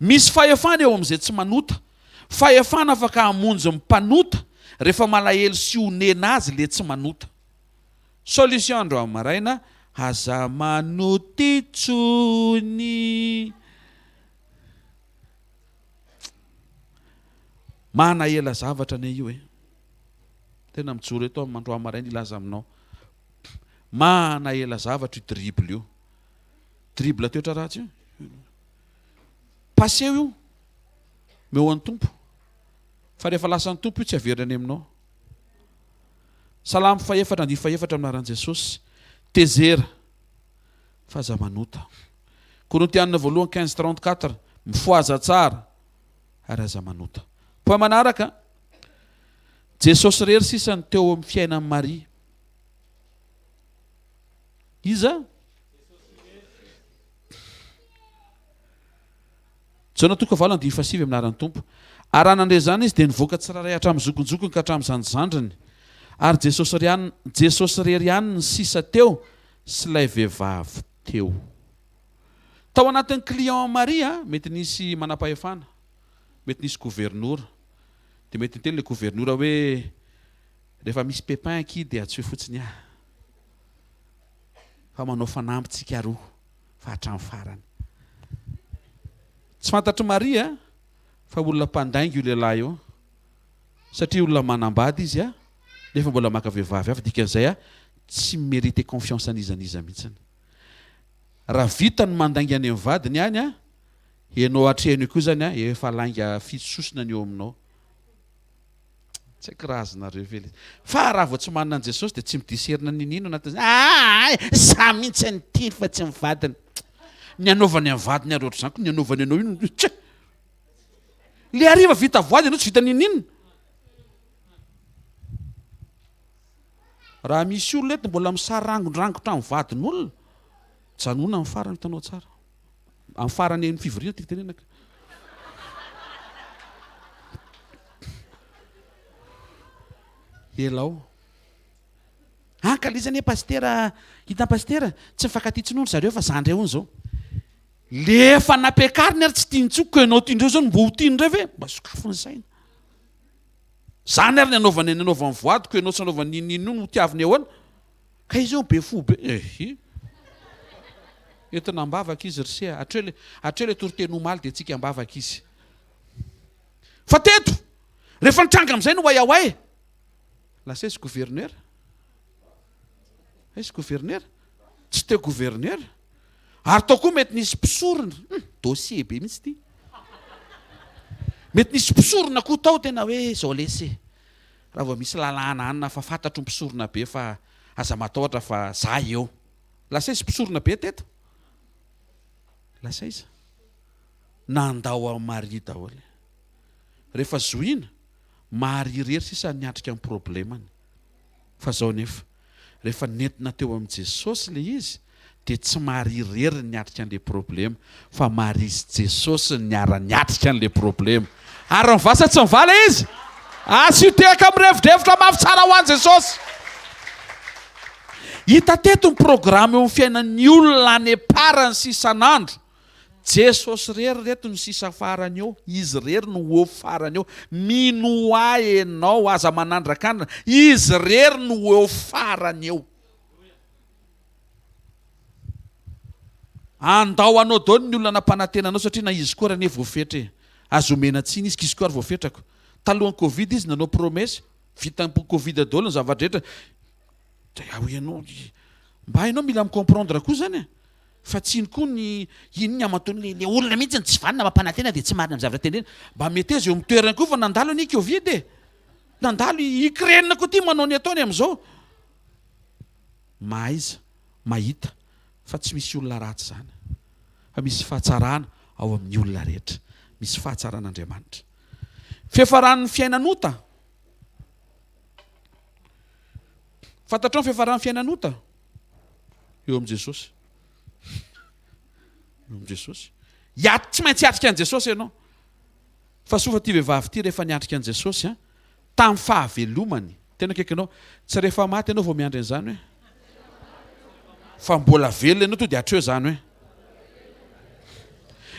misy fahefana eo amin'izay tsy manota fahefana afaka hamonjy mpanota rehefa malahelo sy honena azy le tsy manota solution andro amin'ny maraina aza manoty tsony manahela zavatra ne io e tena mijoro eto amin'ny mandro amin'ny maraina ilaza aminao manahela zavatra io dribble io dribble teotra ratsy io paseo io meo an'ny tompo fa rehefa lasan'ny tompo io tsy averany aminao salamy fahefatra andihy fahefatra aminaran'i Jesosy tezera fa aza manota Korintianina voalohany 15:34 mifoaza tsara ary aza manota po manaraka Jesosy rery sisany teo amin'ny fiainan'i Maria iza Jaona 2:7 aminaran'ny tompo ary raha nandre zany izy dia nivoaka tsiraray hatramin'ny zokonjokony ka hatramin'ny zandrizandriny ary Jesosy rery ihany ny sisa teo sy ilay vehivavy teo tao anatin'ny client Maria mety nisy manam-pahefana mety nisy gouvernora dia mety niteny le gouvernora hoe rehefa misy pépin aky dia tsy hoe fotsiny fa manao fanampytsika roa fa hatramin'ny farany tsy fantatry Maria fa olona mpandainga io lehilahy io satria olona manambady izy nefa mbola maka vehivavy avy dikan'izay tsy mérité confiance an'izaniza mihitsiny raha vita ny mandainga any amin'ny vadiny any ianao hatrehany koa zany efa lainga fitsosona ny eo aminao tsy haiko raha azonareo vely fa raha vao tsy manana an Jesosy dia tsy midiserina ninino anatin'izany sa mihitsy ny tily fa tsy mivadiny ny anaovany amin'ny vadiny ary ohatr'izany koa ny anaovany anao ino le hariva vita voady ianao tsy vita ninino raha misy olona eto mbola misarangondrangotra amin'ny vadin'olona janona amin'ny farany hitanao tsara amin'ny farany amin'ny fivoriana tiaka tenenaka elao ankalizany pastera hitan'ny pastera tsy mifankatitsin'olo zareo fa zandreo ony zao lefa nampiakariny ary tsy tiantsoko ianao tiandreo zao mbo ho tiandreo ve mba sokafony saina zany ary ny anaovany voadiko ianao tsy anaovany ninino no tiaviny eo any ka izy eo be fo be entina ambavaka izy rse atreo le toriteny omaly dia tsika ambavaka izy fa teto rehefa nitranga amin'izay no oay lasa izy gouverneur izy gouverneur tsy teo gouverneur ary tao koa mety nisy mpisorona dossier be mihitsy ty mety nisy mpisorona koa tao tena hoe zao lese raha vao misy lalàna anina fa fantatro mpisorona be fa aza matahotra fa za eo lasa izy mpisorona be teto lasa izy nandao amin'ny Maria daholo rehefa zoina maharirery sisa niatrika amin'ny problemany fa zao nefa rehefa nentina teo amin'ny Jesosy le izy dia tsy maharirery niatrika an'le problema fa maharisy Jesosy niara-niatrika an'le problema ary mivasa tsy mivala izy asiteka mirevidrevitra mafy tsara ho an'i Jesosy hita teto ny programa eo amin'ny fiainan'ny olona any parany sisan'andro Jesosy rery reto ny sisa farany eo izy rery no eo farany eo mino ahy ianao aza manandrakanina izy rery no eo farany eo andao anao daony ny olona nampanantenanao satria na izy koa raha ne voafetra azo omena tsiny izy kizy koa ary voafetrako talohan'ny Covid izy nanao promesy vitan'ny Covid daholo ny zavadrehetra dia ianao mba hainao mila micomprendre koa zany fa tsiny koa ny ino ny amatony le olona mihitsy tsy vanina mampanantena dia tsy marina amin'ny zavatra tenena mba mety azy eo amin'ny toerana koa fa nandalo ny Covid nandalo ikrenina koa ty manao ny ataony amin'izao mahaiza mahita fa tsy misy olona ratsy zany fa misy fahatsarana ao amin'ny olona rehetra misy fahatsaran'Andriamanitra fiafaran'ny fiainanota fantatrao ny fiafaran'ny fiainanota eo amin'ny Jesosy Jesosy tsy maintsy hiatrika an'i Jesosy ianao fa sofa ty vehivavy ty rehefa niatrika an'i Jesosy tamin'ny fahavelomany tena kaiky ianao tsy rehefa maty ianao vao miandry an'izany hoe fa mbola velona ianao to dia hatreo zany hoe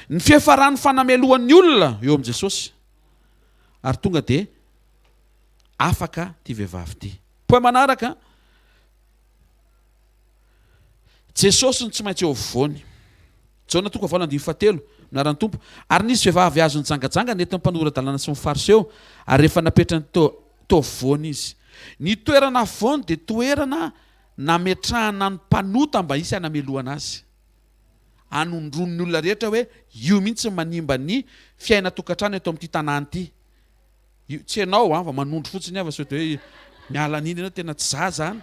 ny fiafaran'ny fanamelohan'ny olona eo amin'i Jesosy ary tonga dia afaka ty vehivavy ty poe manaraka Jesosy ny tsy maintsy eo afovoany Jaona 2:7 naran'ny tompo ary nisy vehivavy azo nijangajanga nentin'ny mpanorandalana sy ny fariseo ary rehefa napetrany teo afovoany izy ny toerana afovoany dia toerana nametrahana ny mpanota mba isy hanamelohana azy anondron'ny olona rehetra hoe io mihitsy manimba ny fiaina tokantrano eto amin'ity tanàna ity tsy ianao fa manondro fotsiny avy sao dia hoe miala an'iny ianao tena tsy za zany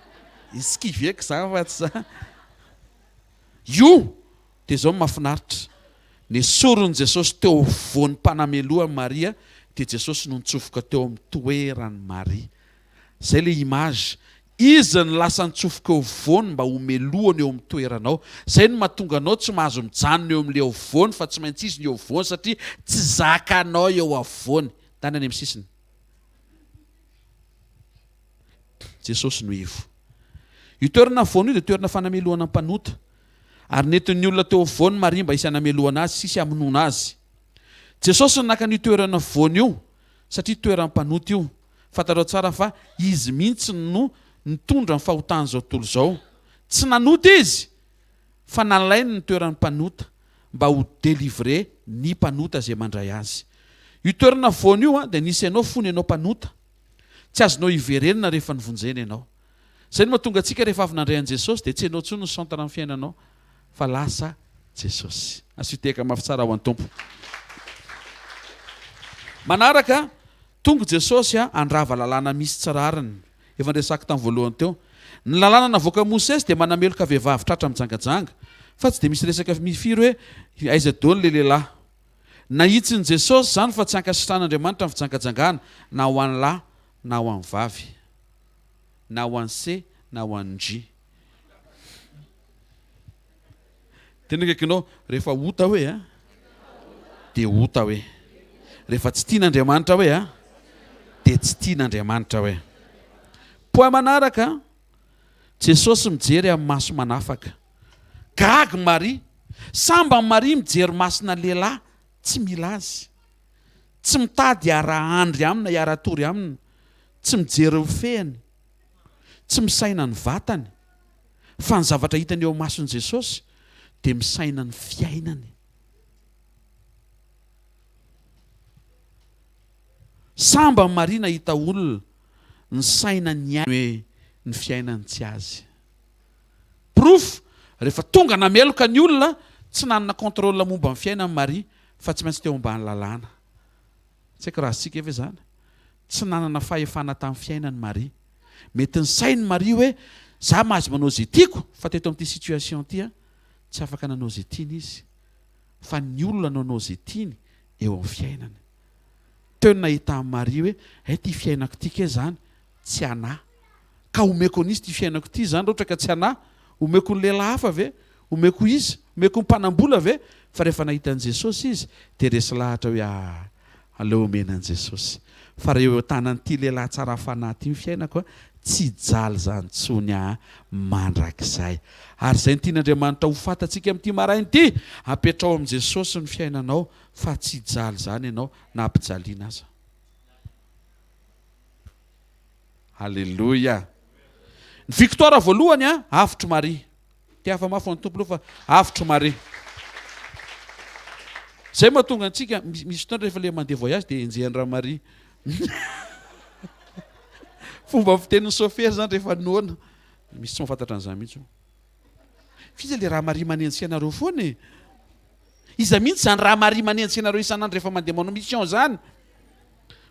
iskiveko za fa tsy za io dia zao mahafinaritra ny soron'i Jesosy teo voan'ny mpanamelohan'i Maria dia Jesosy no nitsofoka teo amin'ny toeran'i Maria zay le image izy ny lasa nitsofoka eo voany mba homelohany eo amin'ny toeranao zay no mahatonga anao tsy mahazo mijanona eo amin'le eo voany fa tsy maintsy izy ny eo voany satria tsy zakanao eo avoany tany any amin'ny sisiny Jesosy no ivo io toerana voany io dia toerana fanamelohana mpanota ary nentin'ny olona teo afovoany Maria mba isy hanamelohana azy sisy hamonoana azy Jesosy ny naka ny toerana voany io satria toeram-panota io fantarao tsara fa izy mihitsy no nitondra ny fahotany zao tontolo zao. Tsy nanota izy fa nalainy ny toeran'ny mpanota mba ho délivrer ny mpanota zay mandray azy. Io toerana voany io dia nisy ianao fony ianao mpanota, tsy azonao iverenina rehefa nivonjena ianao. Zay no mahatonga antsika rehefa avy nandray an'i Jesosy dia tsy ianao intsony ny centre amin'ny fiainanao fa lasa Jesosy. Asiteka mafy tsara ho an'ny Tompo. Manaraka tonga Jesosy andrava lalàna misy tsirariny. Efa nresaka tamin'ny voalohany teo. Ny lalàna navoaka Mosesy dia manameloka vehivavy tratra mijangajanga, fa tsy dia misy resaka mifiry hoe aiza daholo le lehilahy. Nahitsiny Jesosy zany fa tsy ankasitran'Andriamanitra ny fijangajangana na ho an'ny lahy na ho an'ny vavy, na ho an'ny C na ho an'ny J. Tena kaikinao rehefa ota hoe dia ota hoe. Rehefa tsy tian'Andriamanitra hoe dia tsy tian'Andriamanitra hoe. Poa manaraka Jesosy mijery amin'ny maso manafaka. Gaga Maria, samba Maria mijery masona lehilahy tsy mila azy, tsy mitady ara-andry aminy, ara-tory aminy, tsy mijery fehany, tsy misaina ny vatany, fa ny zavatra hitany eo mason'i Jesosy dia misaina ny fiainany. Samba Maria nahita olona ny saina ny hoe ny fiainany tsy azy. Proof rehefa tonga nameloka ny olona tsy nanana contrôle momba ny fiainany Maria fa tsy maintsy teo ambany lalàna. Tsy haiko raha sika ve zany? Tsy nanana fahefana tamin'ny fiainany Maria. Mety ny sainy Maria hoe za mahazo manao zay tiako fa teto amin'ity situation ty tsy afaka nanao zay tiany izy. Fa ny olona nanao zay tiany eo amin'ny fiainany. Teo ny nahita Maria hoe ty fiainako ty ke zany tsy anahy. Ka omeko an'izy ty fiainako ty zany ohatra ka tsy anahy, omeko ny lehilahy hafa ve? Omeko izy, omeko ny mpanambola ve? Fa rehefa nahita an'i Jesosy izy dia resy lahatra hoe aleo omenan'i Jesosy. Fa reo tanan'ity lehilahy tsara fanahy ty fiainako tsy jaly zany tsony mandrakizay. Ary zay ny tian'Andriamanitra ho fantatsika amin'ity maraina ity, apetrao amin'i Jesosy ny fiainanao fa tsy jaly zany ianao na ampijaliana aza. Halleloja. Ny victoire voalohany avotro Maria. Ty hafa mafy ny tompo fa avotro Maria. Zay mahatonga antsika misy fotoana rehefa le mandeha voyage dia enjehan'ny raha Maria. Fomba fitenin'ny chauffeur zany rehefa noana. Misy tsy mahafantatra an'izany mihitsy. Fiza le raha Maria manenjika anareo foana e. Iza mihitsy zany raha Maria manenjika anareo isan'andro rehefa mandeha manao mission zany.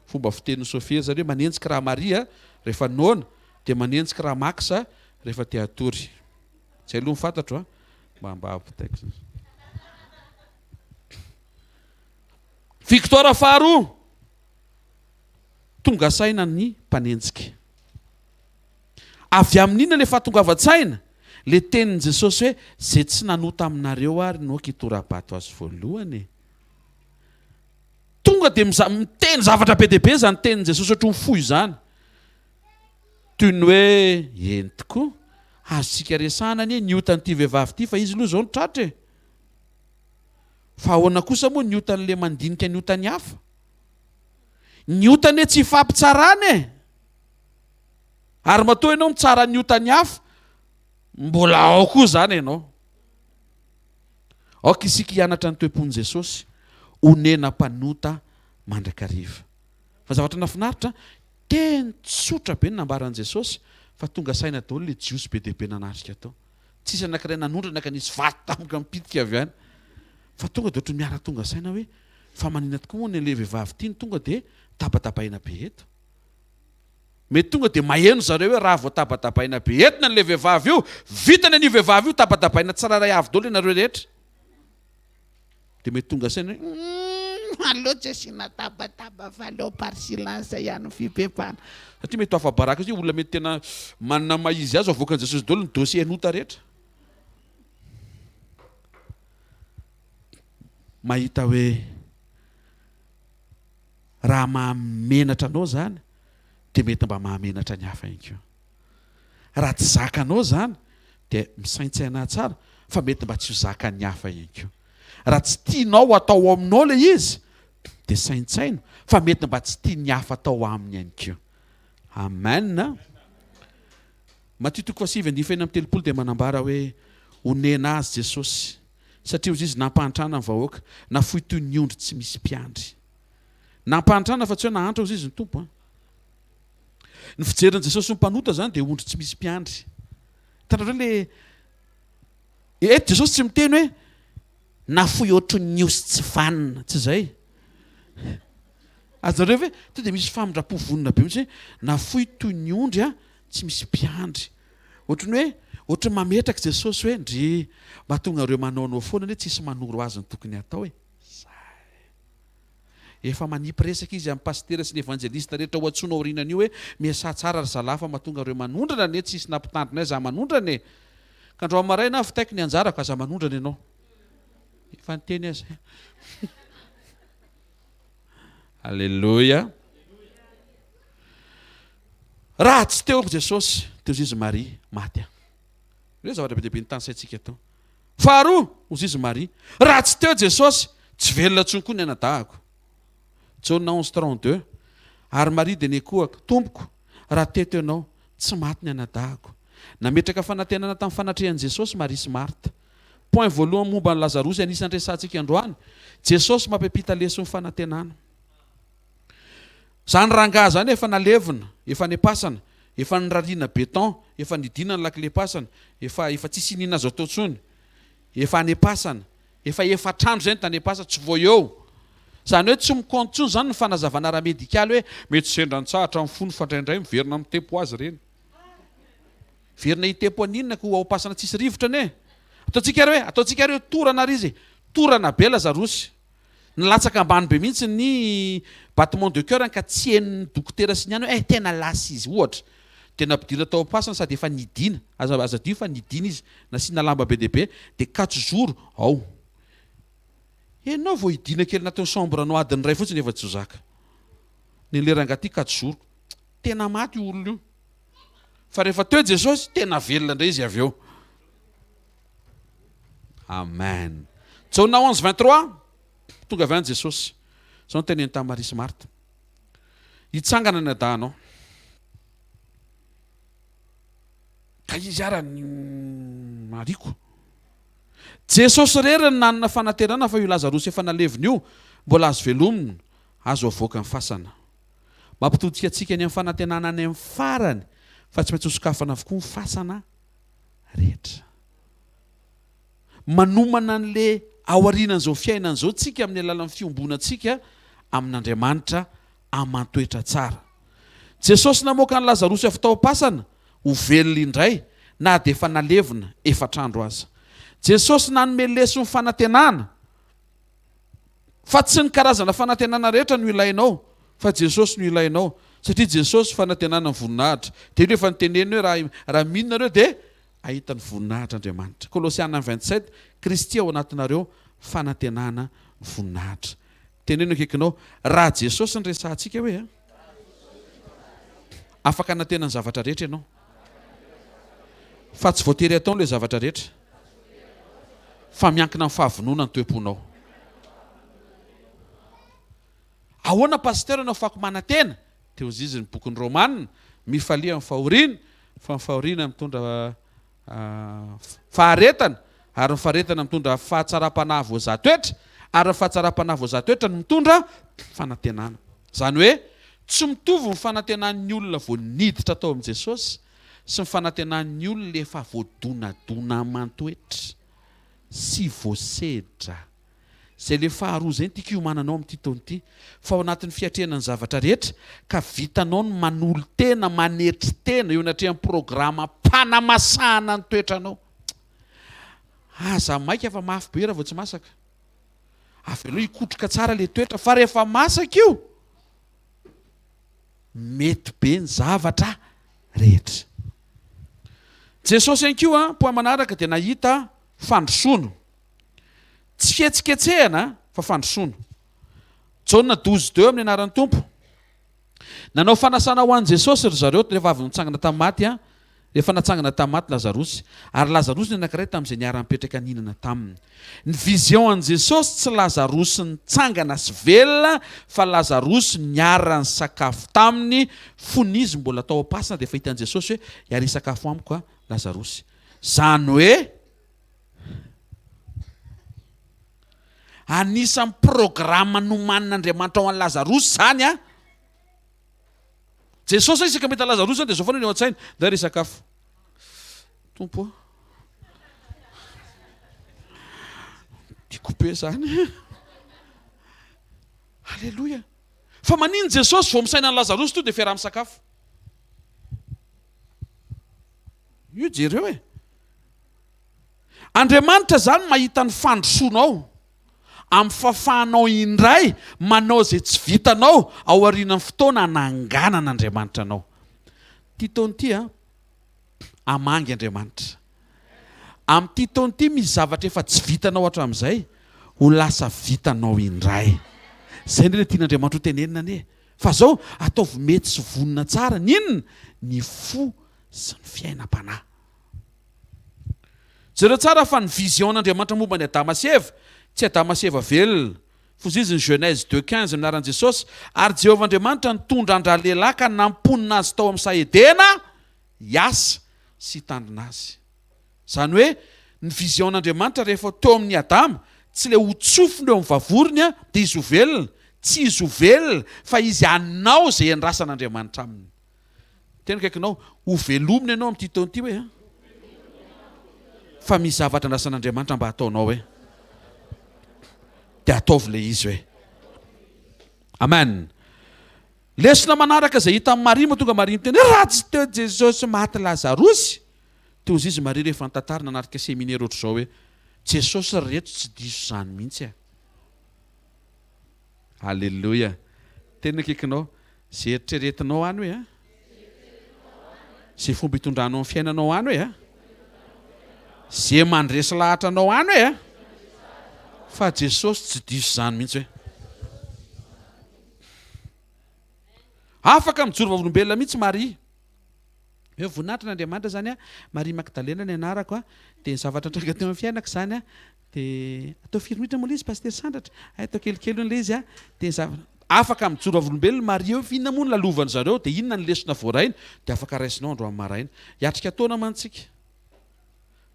Fomba fitenin'ny chauffeur zany hoe manenjika raha Maria rehefa noana dia manenjika raha maksa rehefa te hatory. Zay aloha mifantatro mba apitaiko. Victoire faharoa. Tonga saina ny mpanenjika. Avy amin'ina le fahatongavan-tsaina le tenin'i Jesosy hoe zay tsy nanota aminareo ary no kitorapato azy voalohany. Tonga dia miteny zavatra be dehibe zany tenin'i Jesosy ohatry ny fohy zany. Toy ny hoe eny tokoa azontsika resahana anie niotan'ity vehivavy ity fa izy aloha zao nitratra e. Fa ahoana kosa moa niotan'le mandinika niotany hafa. Niotany tsy fampitsarany e. Ary matoa ianao mitsara niotany hafa mbola ao koa zany ianao. Aoka isika hianatra ny toe-pon'i Jesosy onena mpanota mandrakariva. Fa zavatra nafinaritra teny tsotra be ny nambaran'i Jesosy fa tonga saina daholo le jiosy be dehibe nanarika tao. Tsisy anankiray nanondrana ka nisy vato tampoka mipitika avy any. Fa tonga dia ohatry miara tonga saina hoe fa manina tokoa moa ny le vehivavy ity ny tonga dia tabatabaina be eto. Mety tonga dia maheno zareo hoe raha vao tabatabaina be eto ny le vehivavy io, vitany an'io vehivavy io tabatabaina tsiraray avy daholo ianareo rehetra. Dia mety tonga saina hoe aleo tsy asiana tabataba fa aleo par silence ihany fipepana. Satria mety afa-baraka izy olona mety tena manana maizy azy avoakan'i Jesosy daholo ny dossier anota rehetra. Mahita hoe raha mahamenatra anao zany dia mety mba mahamenatra ny hafa ihany koa. Raha tsy zakanao zany dia misaintsaina tsara fa mety mba tsy ho zakan'ny hafa ihany koa. Raha tsy tianao atao aminao le izy dia saintsaino fa mety mba tsy tia ny hafa tao aminy ihany keo. Amen. Matthieu 7:7 dia manambara hoe onena azy Jesosy satria ozy izy nampahantrana ny vahoaka nafoy toy ny ondry tsy misy mpiandry. Nampahantrana fa tsy hoe nahantra ozy izy ny tompo. Ny fijerin' Jesosy ny mpanota zany dia ondry tsy misy mpiandry. Hitanareo le eto Jesosy tsy miteny hoe nafoy ohatry ny osy tsy vanina, tsy zay. Azareo ve to dia misy famindrapo-vonona be mihitsy hoe nafoy toy ny ondry tsy misy mpiandry. Ohatrany hoe ohatry mametraka Jesosy hoe ndry mahatonga ireo manaonao foana hoe tsisy manoro azy ny tokony atao efa manipy resaka izy amin'ny pastera sy ny evanjelista rehetra ho antsoina orinana io hoe miasa tsara ry zalahy fa mahatonga ireo manondrana ne tsisy nampitandrina hoe za manondrana e. Ka andro amaraina fitaiky ny anjarako aza manondrana ianao. Efa niteny azy. Alleluia. Raha tsy teo Jesosy teo izy Maria maty. Reo zavatra be dehibe ny tanysaintsika tao. Faharoa ozy izy Maria. Raha tsy teo Jesosy tsy velona tsony koa ny anadahako. Jauna 11:32. Ary Maria dia nikohaka, tompoko raha teto ianao tsy maty ny anadahako. Nametraka fanantenana tamin'ny fanatrehan'i Jesosy Maria sy Marta. Point voalohany momba ny Lazarosy anisan'ny resantsika androany. Jesosy mampipita leso ny fanantenana. Zany rangahy zany efa nalevina, efa nepasana, efa nirariana beton, efa nidina ny lakilepasana, efa tsisy inina azo atao tsony, efa nepasana, efa trandro zay ny tanepasana tsy vo eo. Zany hoe tsy mikontro tsony zany ny fanazavana raha medikaly hoe mety sendran-tsahatra amin'ny fony fandraindray miverina amin'ny tempo azy reny. Verina hitempo aninona ko ao-pasana tsisy rivotra ane. Ataontsika hoe torana ary izy, torana be Lazarosy. Nilatsaka ambany be mihitsy ny battement de cœur ka tsy hen'ny dokotera sy ny any hoe tena lasa izy ohatra. Tena pidira tao am-pasana sady efa nidina, azadio fa nidina izy, nasiana lamba be dehibe dia 4 jours ao. Enao vao hidina kely natao chambre anao adiny ray fotsiny efa tsy ho zaka. Ny lerangaty 4 jours. Tena maty olona io. Fa rehefa teo Jesosy tena velona indray izy avy eo. Amen. Jauna 11:23 tonga avy any Jesosy. Zao ny teneny tamin'ny Maria sy Marta. Hitsangana ny adahanao. Ka izy ara ny mariko. Jesosy rery ny nanana fanaterana fa io Lazarosy efa nalevina io mbola azo velomina, azo avoaka ny fasana. Mampitodika antsika any amin'ny fanantenana any amin'ny farany fa tsy maintsy hosokafana avokoa ny fasana rehetra. Manomana an'le aorianan'izao fiainan'izao tsika amin'ny alalan'ny fiombonantsika amin'Andriamanitra aman-toetra tsara. Jesosy namoaka ny Lazarosy avy tao am-pasana ho velona indray na dia efa nalevina efatrandro aza. Jesosy nanome leso ny fanantenana fa tsy ny karazana fanantenana rehetra no ilainao fa Jesosy no ilainao satria Jesosy fanantenana ny voninahitra. Dia efa niteneny hoe raha mihinana reo dia ahita ny voninahitra Andriamanitra. Kolosiana 27 Kristy ao anatinareo fanantenana voninahitra. Teneno akaikinao raha Jesosy ny resantsika hoe afaka hanantena ny zavatra rehetra ianao fa tsy voatery atao le zavatra rehetra fa miankina amin'ny fahavonona ny toe-ponao. Ahoana pasteur anao fako manantena teo izy ny bokin'ny Romanina mifalia amin'ny fahoriana fa ny fahoriana mitondra faharetana ary ny faharetana mitondra fahatsaram-panahy voazatoetra ary ny fahatsaram-panahy voazatoetra ny mitondra fanantenana. Zany hoe tsy mitovy ny fanantenan'ny olona vao niditra tao amin'i Jesosy sy ny fanantenan'ny olona efa voadonadona aman-toetra sy voasedra. Zay le faharoa zay ny tiako hiomananao amin'ity taona ity fa ao anatin'ny fiatrehanany zavatra rehetra ka vitanao ny manolo tena manetry tena eo anatrehan'ny programa mpanamasahana ny toetranao. Aza maika fa mafy be raha vao tsy masaka. Avelao hikotroka tsara le toetra fa rehefa masaka io mety be ny zavatra rehetra. Jesosy ihany koa poa manaraka dia nahita fandrosoana. Tsy fihetsiketsehana fa fandrosoana. Jauna 12:2 amin'ny anaran'ny Tompo. Nanao fanasana ho an'i Jesosy ry zareo rehefa avy nitsangana tamin'ny maty rehefa natsangana tamin'ny maty lazarosy, ary lazarosy ny anankiray tamin'izay niara-mipetraka ninana taminy. Ny vision an' Jesosy tsy lazarosy nitsangana sy velona, fa lazarosy niara ny sakafo taminy, fony izy mbola tao am-pasina dia efa hitan'i Jesosy hoe iary sakafo amiko a lazarosy. Zany hoe anisan'ny programa nomanin'Andriamanitra ao an'ny lazarosy zany a. Jesosy isaka mety lazarosy dia zao foana ny ao an-tsainy, da ry sakafo. Tompo dikope zany. Halleloja. Fa manino Jesosy vao misaina ny lazarosy to dia fiaraha misakafo. Io jereo e. Andriamanitra zany mahita ny fandrosoanao amin'ny fahafahanao indray manao zay tsy vitanao ao aorian'ny fotoana nanganan'Andriamanitra anao. Ty taona ity amangy Andriamanitra. Amin'ity taona ity misy zavatra efa tsy vitanao hatramin'izay ho lasa vitanao indray. Zay ndray tian'Andriamanitra ho tenenina ane. Fa zao ataovy mety sy vonona tsara ninona ny fo sy ny fiainam-panahy. Jereo tsara fa ny vision-n'Andriamanitra momba ny Adama sy Eva tsy Adama sy Eva velona. Foziziny Genèse 2:15 minaran'i Jesosy, ary Jehovah Andriamanitra nitondra andra-lehilahy ka namponina azy tao amin'ny Saedena hiasa sy hitandrina azy. Zany hoe ny vision-n'Andriamanitra rehefa teo amin'ny Adama tsy le ho tsofony eo amin'ny vavorony dia izy ho velona, tsy izy ho velona fa izy hanao zay andrasan'Andriamanitra aminy. Tena kaikinao ho velomina ianao amin'ity taona ity hoe fa misy zavatra andrasan'Andriamanitra mba hataonao hoe dia ataovy le izy hoe. Amen. Lesona manaraka izay hita amin'ny Maria mahatonga Maria miteny raha tsy teo Jesosy maty lazarosy. Teo izy Maria rehefa nitantara nanaraka seminaire ohatr'izao hoe Jesosy rehetra tsy diso zany mihitsy. Halleloja. Tena kaikinao zay eritreretinao any hoe zay fomba hitondranao amin'ny fiainanao any hoe zay mandresy lahatra anao any hoe fa Jesosy tsy diso zany mihitsy hoe. Afaka mijoro vavolombelona mihitsy Maria. Hoe voninahitra n'Andriamanitra zany Maria Magdalena ny anarako dia ny zavatra tranga teo amin'ny fiainako zany dia atao 4 minitra moa izy paster sandratra. Atao kelikely ilay izy dia zavatra afaka mijoro vavolombelona Maria hoe inona moa ny lalovany zareo dia inona ny lesona voaraina dia afaka raisinao andro amin'ny maraina. Hiatrika taona mantsika.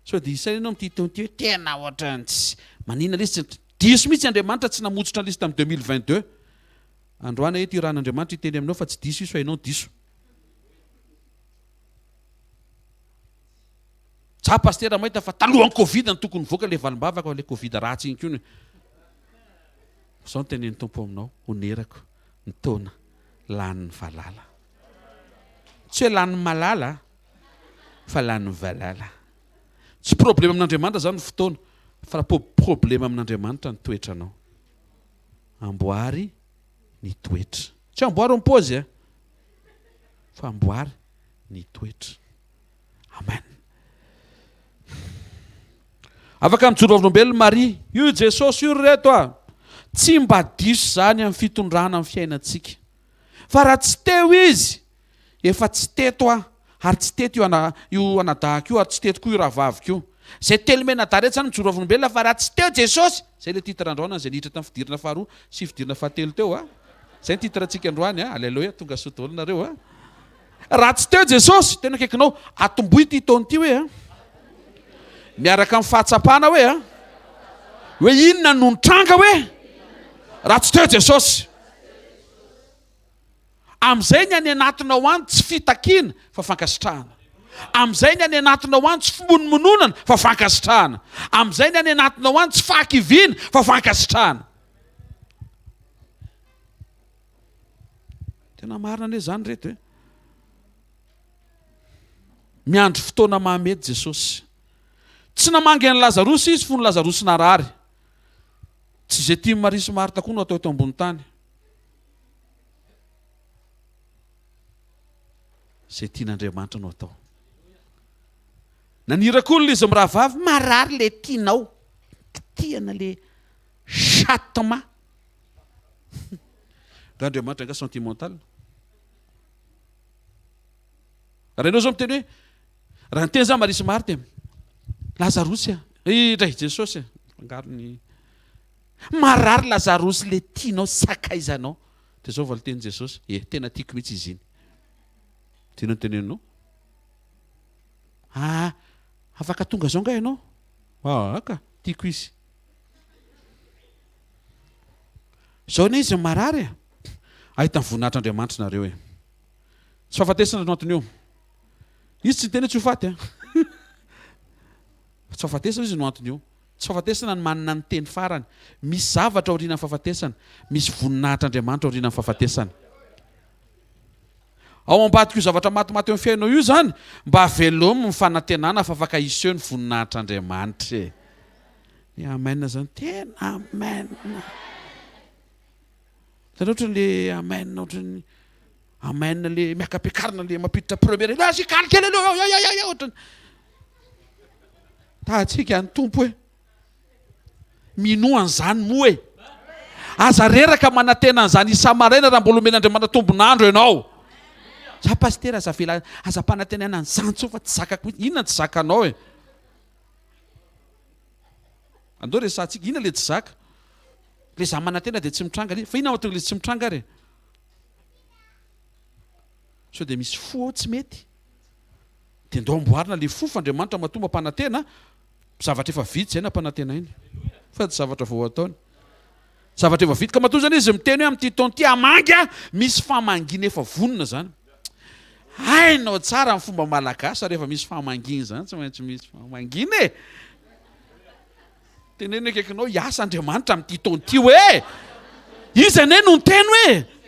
So dia isany ianao amin'ity taona ity hoe tena ohatrany tsy manina lesy diso mihitsy Andriamanitra tsy namotsitra lesy tamin'ny 2022. Androany eto irahan'Andriamanitra iteny aminao fa tsy diso iso hainao diso. Za pastera mahita fa talohan'ny Covid ny tokony voaka ilay valim-bavaka ilay Covid ratsy iny koa. Zao ny tenen'ny Tompo aminao, onerako ny taona lanin'ny valala. Tsy hoe lanin'ny malala fa lanin'ny valala. Tsy problema amin'Andriamanitra zany ny fotoana, fa problema amin'Andriamanitra ny toetranao. Amboary ny toetra. Tsy amboary am-pôzy fa amboary ny toetra. Amen. Afaka mijoro vavolombelona Maria, io Jesosy io reto tsy mba diso zany amin'ny fitondrana amin'ny fiainantsika. Fa raha tsy teo izy, efa tsy teto ary tsy teto io anadahako io ary tsy teto koa io rahavaviko io. Zay telomena dareto zany mijoro vavolombelona fa raha tsy teo Jesosy, zay le titre androany zay niditra tamin'ny fidirana faharoa sy fidirana fahatelo teo Zay ny titre antsika androany Alleluia, tonga soto olonareo Raha tsy teo Jesosy, tena kaikinao atomboy ity taona ity hoe miaraka amin'ny fahatsapana hoe inona no nitranga hoe raha tsy teo Jesosy. Am'izay ny any anatinao any tsy fitakiana fa fankasitrahana. Am'izay ny any anatinao any tsy fimononmononana fa fankasitrahana. Am'izay ny any anatinao any tsy fahakiviana fa fankasitrahana. Tena marina ane zany reto miandro fotoana mahamety Jesosy. Tsy namangy an'i Lazarosy izy fony Lazarosy narary. Tsy zay tia Maria sy Marta koa no atao eto ambony tany. Zay tian'Andriamanitra no atao. Nanira koa izy mirahavavy marary le tianao. Tiana le chattement. Andriamanitra sentimental. Raha ianao zao miteny hoe raha ny teny za marisy marty lazarosy idray Jesosy angarony marary lazarosy le tianao sakaizanao de zao valo teny Jesosy tena tiako mihitsy izy iny tianao teneninao afaka tonga zao nga ianao aka tiako izy zao ne izy marary ahita voninahitr' nareo tsy fahafatesana no antony eo izy tsy teny tsy ho faty tsy fahafatesana izy no antony eo tsy fahafatesana ny manana ny teny farany misy zavatra aoriana ny fahafatesana misy voninahitr'Andriamanitra aoriana ny fahafatesana ao ambadika io zavatra matimaty eo amin'ny fiainao io zany mba velomy mifanantenana fa afaka iseho ny voninahitr'Andriamanitra ny amen zany tena amen zany ohatra le amen ohatrany amen le miakapiakarina le mampiditra première sikali kely aloha ohatrany tahatsika ny tompo hoe minoan'izany moa e aza reraka manantena an'izany isa-maraina raha mbola omen'Andriamanitra tombonandro ianao za pastera aza vela aza mpanantenana an'izany tso fa tsy zakako mihitsy inona tsy zakanao e andao resatsika inona le tsy zaka le za manantena de tsy mitranga fa inona mahatonga le tsy mitranga re so de misy fo tsy mety de ndao amboarina le fo fa Andriamanitra mahatonga mpanantena zavatra efa vita zay na mpanantena iny fa tsy zavatra vao ataony zavatra efa vita ka mahatonga zany izy miteny hoe amin'ity taona ity amanga misy famangina efa vonona zany hainao tsara amin'ny fomba malagasy rehefa misy famangina zany tsy maintsy misy famangina e teneny akaikinao hiasa Andriamanitra amin'ity taona ity hoe izy ane no nteny hoe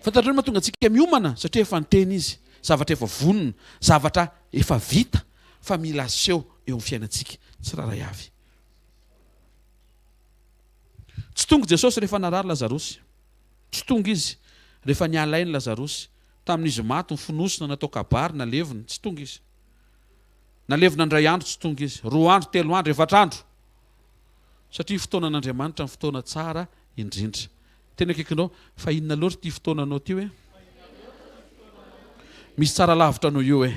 fantatrao mahatonga antsika miomana satria efa niteny izy zavatra efa vonona zavatra efa vita fa mila seho eo amin'ny fiainantsika tsy raha avy tsy tonga Jesosy rehefa narary Lazarosy tsy tonga izy rehefa nialainy Lazarosy tamin'izy maty ny finosina natao kabary nalevina tsy tonga izy nalevina andray andro tsy tonga izy 2 andro 3 andro 4 andro satria fotoana an'Andriamanitra ny fotoana tsara indrindra tena akaikinao fa inona loatra ty fotoananao ty hoe misy tsara lavitra anao io hoe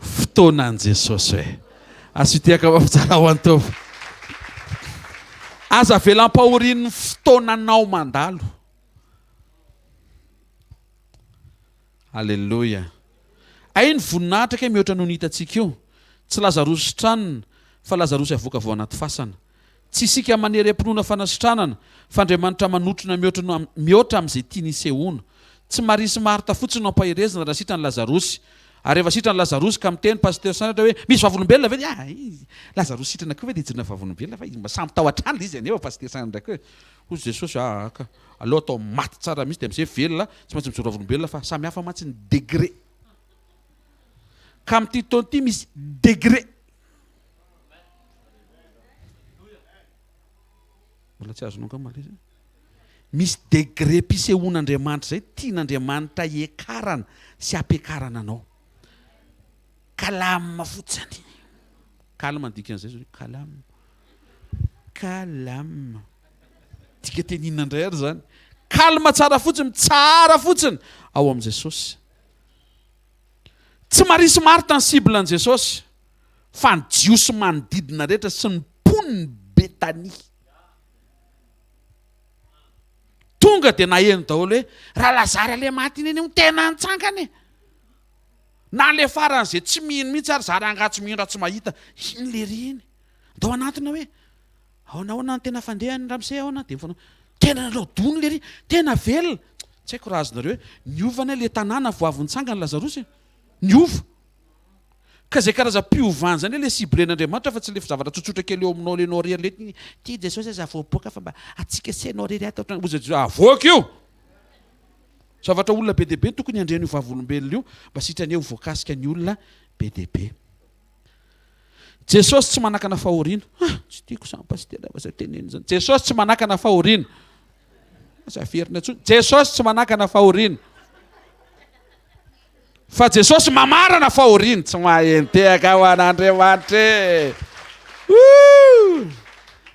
fotoanan' Jesosy hoe asitiaka mafitsara ho antovo aza velam-pahorian'ny fotoananao mandalo alleloia ainy voninahitra ke mihoatra no nhitantsika io tsy Lazarosy sitranana fa Lazarosy avoaka vao anaty fasana tsy isika manery ampinoana fanasitranana fa Andriamanitra manotrona mihoatra amin'izay tiany isehoana tsy marisy Marta fotsiny no ampahirezana raha sitrany Lazarosy ary rehefa sitrany Lazarosy ka miteny pasteur sanatra hoe misy vavolombelona ve Lazarosy sitrana koa ve de jirona vavolombelona fa izy mba samy tao atrany le izy anefa pasteur sanatra koa hoy Jesosy aka aloha atao maty tsara misy de am'izay velona tsy maintsy mijoro vavolombelona fa samy hafa mantsy ny degré ka amin'ity taona ity misy degré mbola tsy azonao ka male misy degré mpisehoan'Andriamanitra zay tian'Andriamanitra ekarana sy ampiakarana anao kalama fotsiny kalma ndikan'izay zao kalama tika teninina indray ary zany kalma tsara fotsiny ao am' Jesosy tsy marisy Marta ny cible an' Jesosy fa ny jiosy manodidina rehetra sy ny poniny Betania tonga de naheno daholo hoe raha Lazary le maty iny eny tena nitsangany na le faran'izay tsy mihino mihitsy ary zary angatsy mihino raha tsy mahita iny le ry iny dao anatona hoe ahoana ny tena fandehany ramose ahoana de mifana tena nalao dony le ry tena velona tsy haiko raha azonareo hoe niovana le tanàna vo avy nitsangany Lazarosy niova ka zay karaza-piovany zany le ciblen'Andriamanitra fa tsy le zavatra tsotsotra kely eo aminao lenao rery le ty Jesosy aza voaboaka fa mba atsika senao rery ato avoaka io zavatra olona be deabe tokony andren'io vavolombelona io mba sitrany eo voakasika ny olona be deabe Jesosy tsy manakana fahoriana tsy tiako samy pastera aza teneny zany Jesosy tsy manakana fahoriana aza ferina tsony Jesosy tsy manakana fahoriana fa Jesosy mamarana fahoriana tsy mahentehaka ho an'Andriamanitra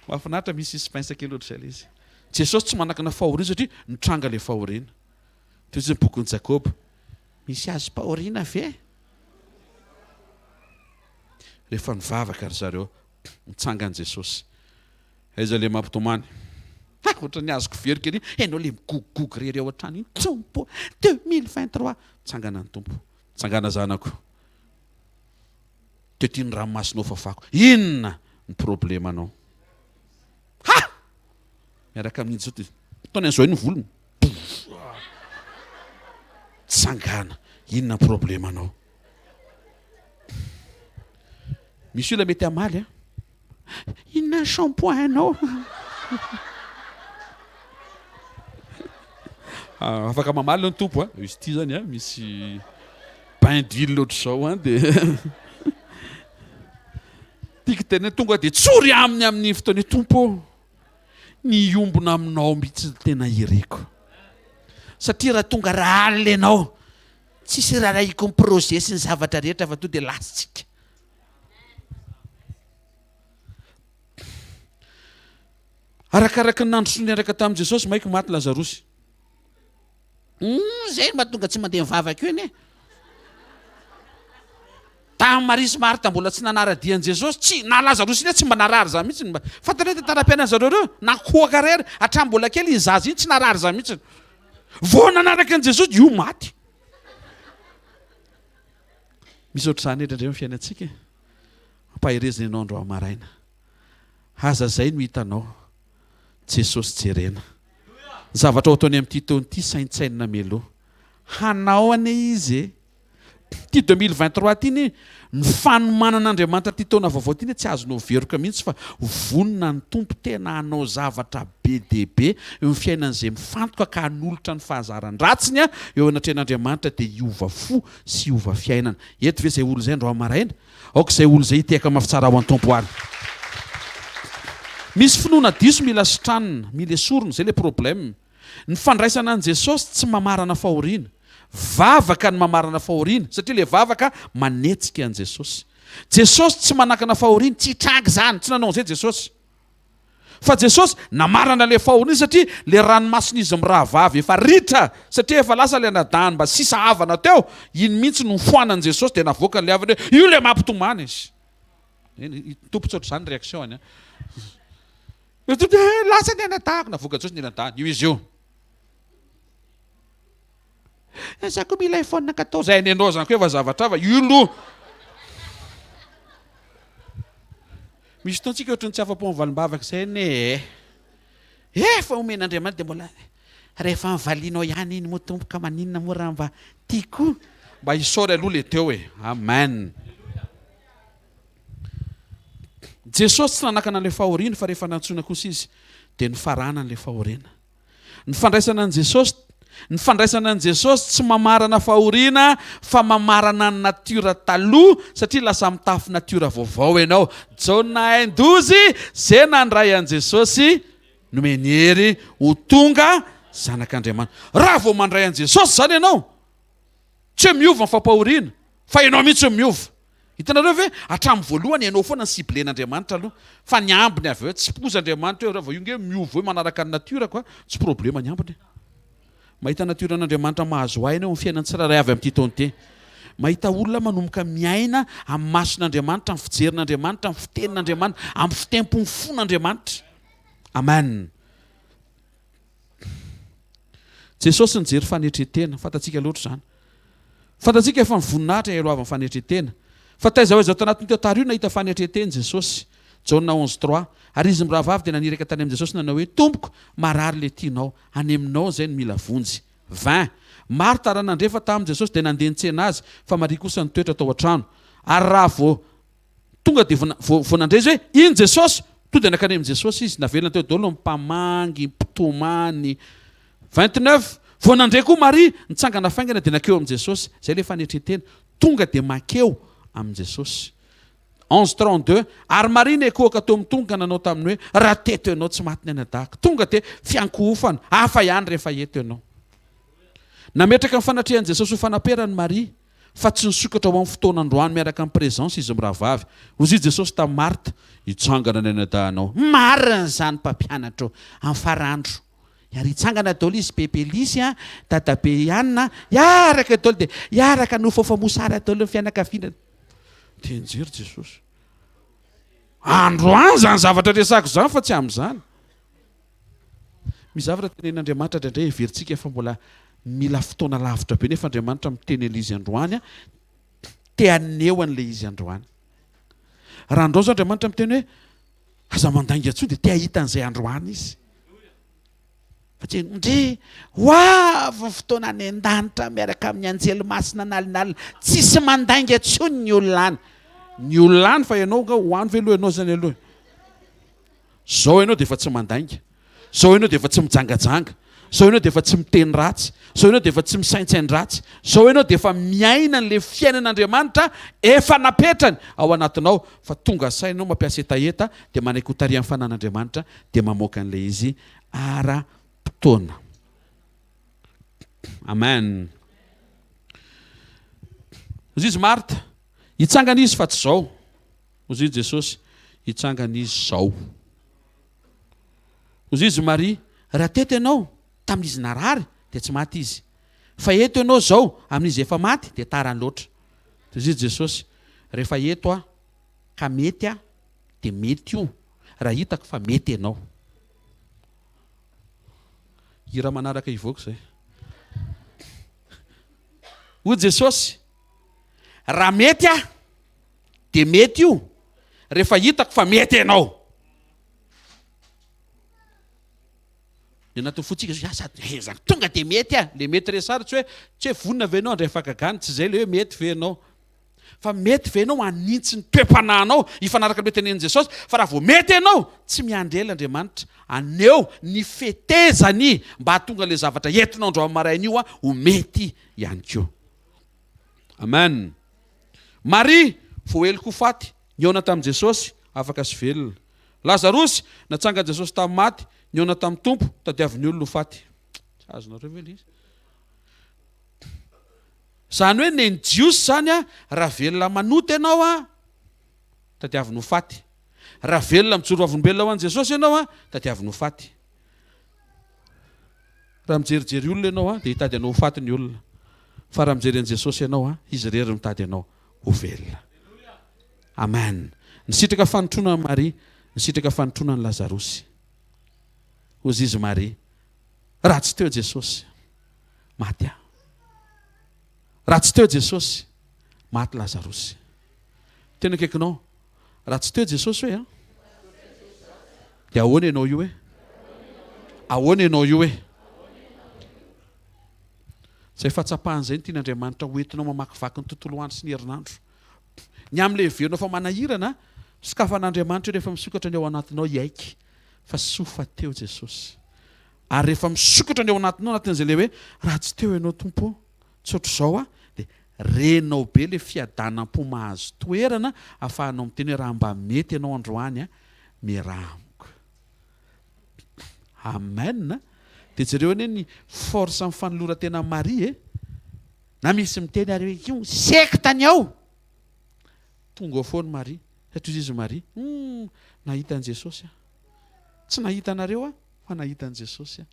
mahafinaritra misy suspense kely ohatry zay izy Jesosy tsy manakana fahoriana satria nitranga le fahoriana toy izay bokin'i Jakoba misy azo fahoriana ve rehefa nivavaka ry zareo mitsangany Jesosy. Aiza le mampitomany ohatra ny azoko very kely ianao le migogogogy rery ao an-trano iny tompo 2023 mitsangana ny tompo mitsangana zanako teo tia ny ranomasinao fafako inona ny problemanao miaraka amin'iny zao ataony an'izao iny volony tsangana inona ny problemanao. Misy olona mety amaly inona shampoing anao afaka mamaly ny tompo izy ity zany misy bain d'huile ohatr'izao dia tiako tena tonga dia tsory aminy amin'ny fotoana tompo ny ombona aminao mihitsy tena ireko satria raha tonga raha alina ianao tsisy raha iko ny projet sy ny zavatra rehetra fa to dia lasitsika. Arakaraka ny nandro sonaraka tamin'i Jesosy maika maty Lazarosy. Zay mahatonga tsy mandeha mivavaka io iny tamin'ny Maria sy Marta mbola tsy nanara-dian'i Jesosy tsy na Lazarosy iny tsy mba narary za mihitsy fantareo ty tara-piainany zareo reo nakohaka rery hatramin'ny mbola kely izy zaza iny tsy narary za mihitsy vao nanaraka an'i Jesosy io maty. Misy ohatr'izany etra indray fiainantsika ampahirezina ianao andro amaraina aza zay no hitanao Jesosy jerena zavatra ataony amin'ity taon'ity saintsainina meloa hanao ane izy ty 2023 ty ny fanomanan'Andriamanitra ty taona vaovao ty tsy azonao veroka mihitsy fa vonina ny tompo tena hanao zavatra be dehibe eo fiainan'izay mifantoka ka hanolotra ny fahazaran-dratsiny eo anatrehan'Andriamanitra dia hiova fo sy hiova fiainana. Eto ve zay olo zay andro amaraina aoka zay olo zay hiteka mafitsara ho an-tompo any. Misy finoana diso mila sitranina mila esorina zay le problème. Ny fandraisana an' Jesosy tsy mamarana fahoriana vavaka ny mamarana fahoriana satria le vavaka manetsika an' Jesosy. Jesosy tsy manakana fahoriana tsy hitraky zany tsy nanao zay Jesosy fa Jesosy namarana le fahoriana satria le ranomasina izy mirahavavy efa ritra satria efa lasa le anadahany mba sisa havana teo iny mihitsy no foanan'i Jesosy dia navoaka le havana io le mampitomany izy tompotsy ohatr'izany réaction lasa ny anadahako navoaka Jesosy ny anadahany io izy io zako mila iPhone 14 zay ny anao zany koa efa zavatra io lo misy taontsika ohatrany tsy afa-po mivalim-bavaka zay ne efa omen'Andriamanitra dia mbola rehefa mivalianao ihany iny moa tompoka maninona moa raha mba tiako mba hisaora aloha le teo amen. Jesosy tsy nanakana le fahoriana fa rehefa nantsona kosa izy dia nifarana n'le fahoriana. Ny fandraisana an' Jesosy tsy mamarana fahoriana fa mamarana ny natiora taloha satria lasa mitafy natiora vaovao ianao. Jaona 1:12 zay nandray an' Jesosy nomeny hery ho tonga zanak'Andriamanitra. Raha vao mandray an' Jesosy zany ianao tsy miova ny fampahoriana fa ianao mihitsy miova. Hitanareo ve hatramin'ny voalohany ianao foana ny siblen'Andriamanitra aloha fa ny ambiny avy eo tsy pozy-Andriamanitra eo raha vao io nge miova hoe manaraka ny natiora koa tsy problema ny ambiny. Mahita natiran'Andriamanitra mahazo aina eo amin'ny fiainany tsirairay avy amin'ity taona ity. Mahita olona manomboka miaina amin'ny mason'Andriamanitra, amin'ny fijerin'Andriamanitra, amin'ny fitenin'Andriamanitra, amin'ny fitempony fon'Andriamanitra. Amen. Jesosy nijery fanetretena, fantatsika loatra zany. Fantatsika efa nivoninahitra aloha amin'ny fanetretena. Fa taiza hoe zao tanatin'ny teo tary io nahita fanetreteny Jesosy. Jaona 11:3 ary izy mirahavavy dia naniraka tany amin'i Jesosy nanao hoe tompoko marary le tianao any aminao zay ny mila vonjy. 20 Marta raha nandrefa tamin'i Jesosy dia nandeha nitsena azy fa Maria kosa nitoetra tao an-trano. Ary raha vao tonga dia vao nandray izy hoe iny Jesosy to dia nakany amin'i Jesosy izy navelona teo daholo mipamangy mpitomany. 29 vao nandray koa Maria nitsangana faingana dia nakeo amin'i Jesosy zay le fanetretena tonga dia makeo amin'i Jesosy. 11:32 ary Maria nekohaka tao mitonga nanao taminy hoe raha teto ianao tsy maty ny anadahako tonga dia fiankohofana hafa ihany rehefa eto ianao. Nametraka ny fanatrehan'i Jesosy ho fanamperany Maria fa tsy nisokatra ho amin'ny fotoan'androany miaraka amin'ny présence izy mirahavavy. Hozy Jesosy tamin'ny Marta hitsangana ny anadahanao marina zany mpampianatra amin'ny farandro ary hitsangana daholo izy pepelisy dadabe ihanina iaraka daholo dia iaraka nofafamosara daholo ny fianakaviana. Tenjery Jesosy androany zany zavatra resako zany fa tsy am'izany. Mizavatra tenen'Andriamanitra indray heverintsika fa mbola mila fotoana lavitra be nefa Andriamanitra miteny an'izy androany teaneo an'le izy androany. Raha andreo zao Andriamanitra miteny hoe aza mandainga tsoa dia te ahita an'izay androany izy. Fa tsy ndre hoava fotoana any an-danitra miaraka amin'ny anjely masina nalinalina tsisy mandainga tsony ny olona any. Ny olona any fa ianao nga hoany ve aloha ianao zany aloha. Zao ianao dia efa tsy mandainga. Zao ianao dia efa tsy mijangajanga. Zao ianao dia efa tsy miteny ratsy. Zao ianao dia efa tsy misaintsainy ratsy. Zao ianao dia efa miaina an'le fiainan'Andriamanitra efa napetrany ao anatinao. Fa tonga sainao mampiasa etaeta dia manaiky ho taria amin'ny fanan'Andriamanitra dia mamoaka an'le izy ara-potoana. Amen. Ozy izy Marta hitsangana izy fa tsy zao. Ozy izy Jesosy hitsangana izy zao. Ozy izy Maria raha teto ianao tamin'izy narary dia tsy maty izy. Fa eto ianao zao amin'izy efa maty dia tarany loatra. Ozy izy Jesosy rehefa eto ka mety dia mety io raha hitako fa mety ianao. Hira manaraka ivoaka zay. Hoy Jesosy raha mety dia mety io rehefa hitako fa mety ianao. Dia anatin'ny fotsika sady tonga dia mety le mety resary tsy hoe vonina ve ianao andray fakagany tsy zay le hoe mety ve ianao. Fa mety ve ianao anintsy ny toe-panahinao hifanaraka le tenen'i Jesosy. Fa raha vao mety ianao tsy miandrela Andriamanitra aneo ny fetezany mba hahatonga le zavatra entinao andro amin'ny maraina io ho mety ihany koa. Amen. Maria voaheloko ho faty niona tamin'i Jesosy afaka sy velona. Lazarosy natsanga Jesosy tamin'ny maty niona tamin'ny tompo tadiavin'ny olona ho faty. Azonareo ve izy? Zany hoe neny jiosy zany raha velona manoty ianao tadiaviny ho faty. Raha velona mijoro avolombelona ho an'i Jesosy ianao tadiaviny ho faty. Raha mijerijery olona ianao dia hitady anao ho faty ny olona. Fa raha mijery an'i Jesosy ianao izy rery mitady anao ho velona. Amen. Nisitraka fanotrona ny Maria, nisitraka fanotrona ny Lazarosy. Ozy izy Maria raha tsy teo Jesosy maty raha tsy teo Jesosy maty Lazarosy. Tena akaikinao raha tsy teo Jesosy hoe dia ahoana ianao io hoe? Ahoana ianao io hoe? Zay fatsapahan'izay ny tian'Andriamanitra hoentinao mamakivaky ny tontolo andro sy ny herinandro. Ny amin'ilay heverinao fa manahirana sokafan'Andriamanitra rehefa misokatra ny ao anatinao hiaiky fa sofa teo Jesosy. Ary rehefa misokatra ny ao anatinao anatin'izay le hoe raha tsy teo ianao tompo tsy ohatr'izao dia renao be le fiadanam-po mahazo toerana ahafahanao miteny hoe raha mba mety ianao androany miramiko. Amen. Dia jereo anie ny force amin'ny fanoloran-tena Maria na misy miteny ary hoe io sektany ao. Tonga ao foany Maria satria izy Maria nahita an'i Jesosy tsy nahita anareo fa nahita an'i Jesosy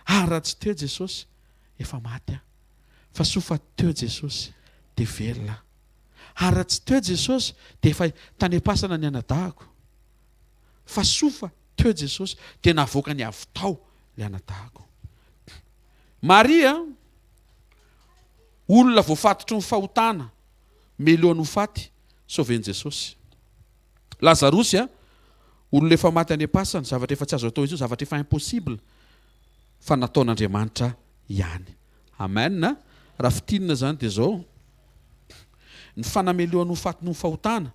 raha tsy teo Jesosy efa maty fa sofa teo Jesosy dia velona. Raha tsy teo Jesosy dia efa tanepasana ny anadahako. Fa sofa teo Jesosy dia navoaka ny avy tao le anadahako. Maria olona voafatotry ny fahotana melohan'ny ho faty sauven'i Jesosy. Lazarosy olona efa maty anepasana zavatra efa tsy azo atao izy io zavatra efa impossible fa nataon'Andriamanitra ihany. Amen. Raha fitinina zany dia zao ny fanamelohan'ny ho faty ny fahotana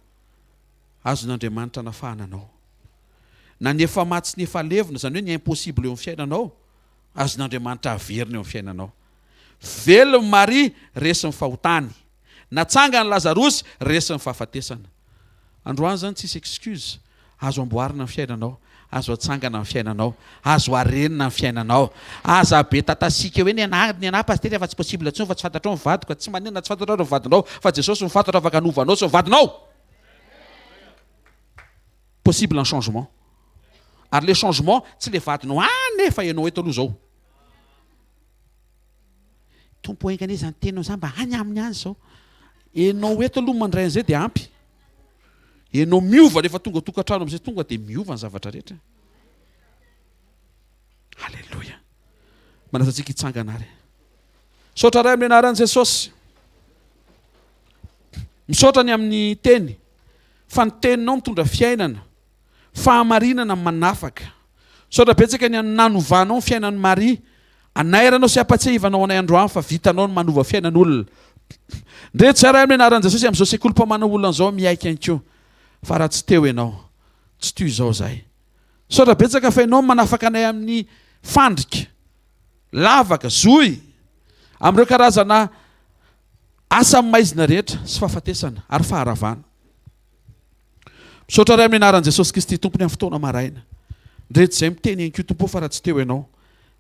azon'Andriamanitra nafahana anao. Na ny efa maty sy ny efa levona zany hoe ny impossible eo amin'ny fiainanao azon'Andriamanitra averina eo amin'ny fiainanao. Velona Maria resy ny fahotany. Natsanga ny Lazarosy resy ny fahafatesana. Androany zany tsisy excuse. Azo amboarina ny fiainanao, azo atsangana ny fiainanao, azo arenina ny fiainanao, aza be tatasika hoe ny ana pastera fa tsy possible tsony fa tsy fantatrao ny vadiko, tsy manina tsy fantatrao ny vadinao fa Jesosy ny fantatra afaka hanovanao sy ny vadinao. Possible un changement. Ary le changement tsy le vadinao nefa ianao eto aloha zao. Tompo engane zany tenao zany mba any aminy any zao. Ianao eto aloha mandray an'izay dia ampy. Ianao miova rehefa tonga tokantrano amin'izay tonga dia miova ny zavatra rehetra. Halleloja. Manasantsika hitsangana ary. Misaotra ray amin'ny anaran'i Jesosy. Misaotra ny amin'ny teny. Fa ny teninao mitondra fiainana, fahamarinana manafaka. Misaotra betsaka ny nanovanao ny fiainan'ny Maria. Anairanao sy ampatsiahivanao anay androany fa vitanao ny manova fiainan'olona. Ndreto tsara amin'ny anaran'i Jesosy amin'izao sekoly famahana olana izao miaika anko. Fa raha tsy teo ianao, tsy toy izao zahay. Misaotra betsaka fa ianao manafaka anay amin'ny fandrika, lavaka, zohy, amin'ireo karazana asa maizina rehetra sy fahafatesana ary faharavana. Misaotra ray amin'ny anaran'i Jesosy Kristy tompony amin'ny fotoana maraina. Ndreto izay miteny anko tompo fa raha tsy teo ianao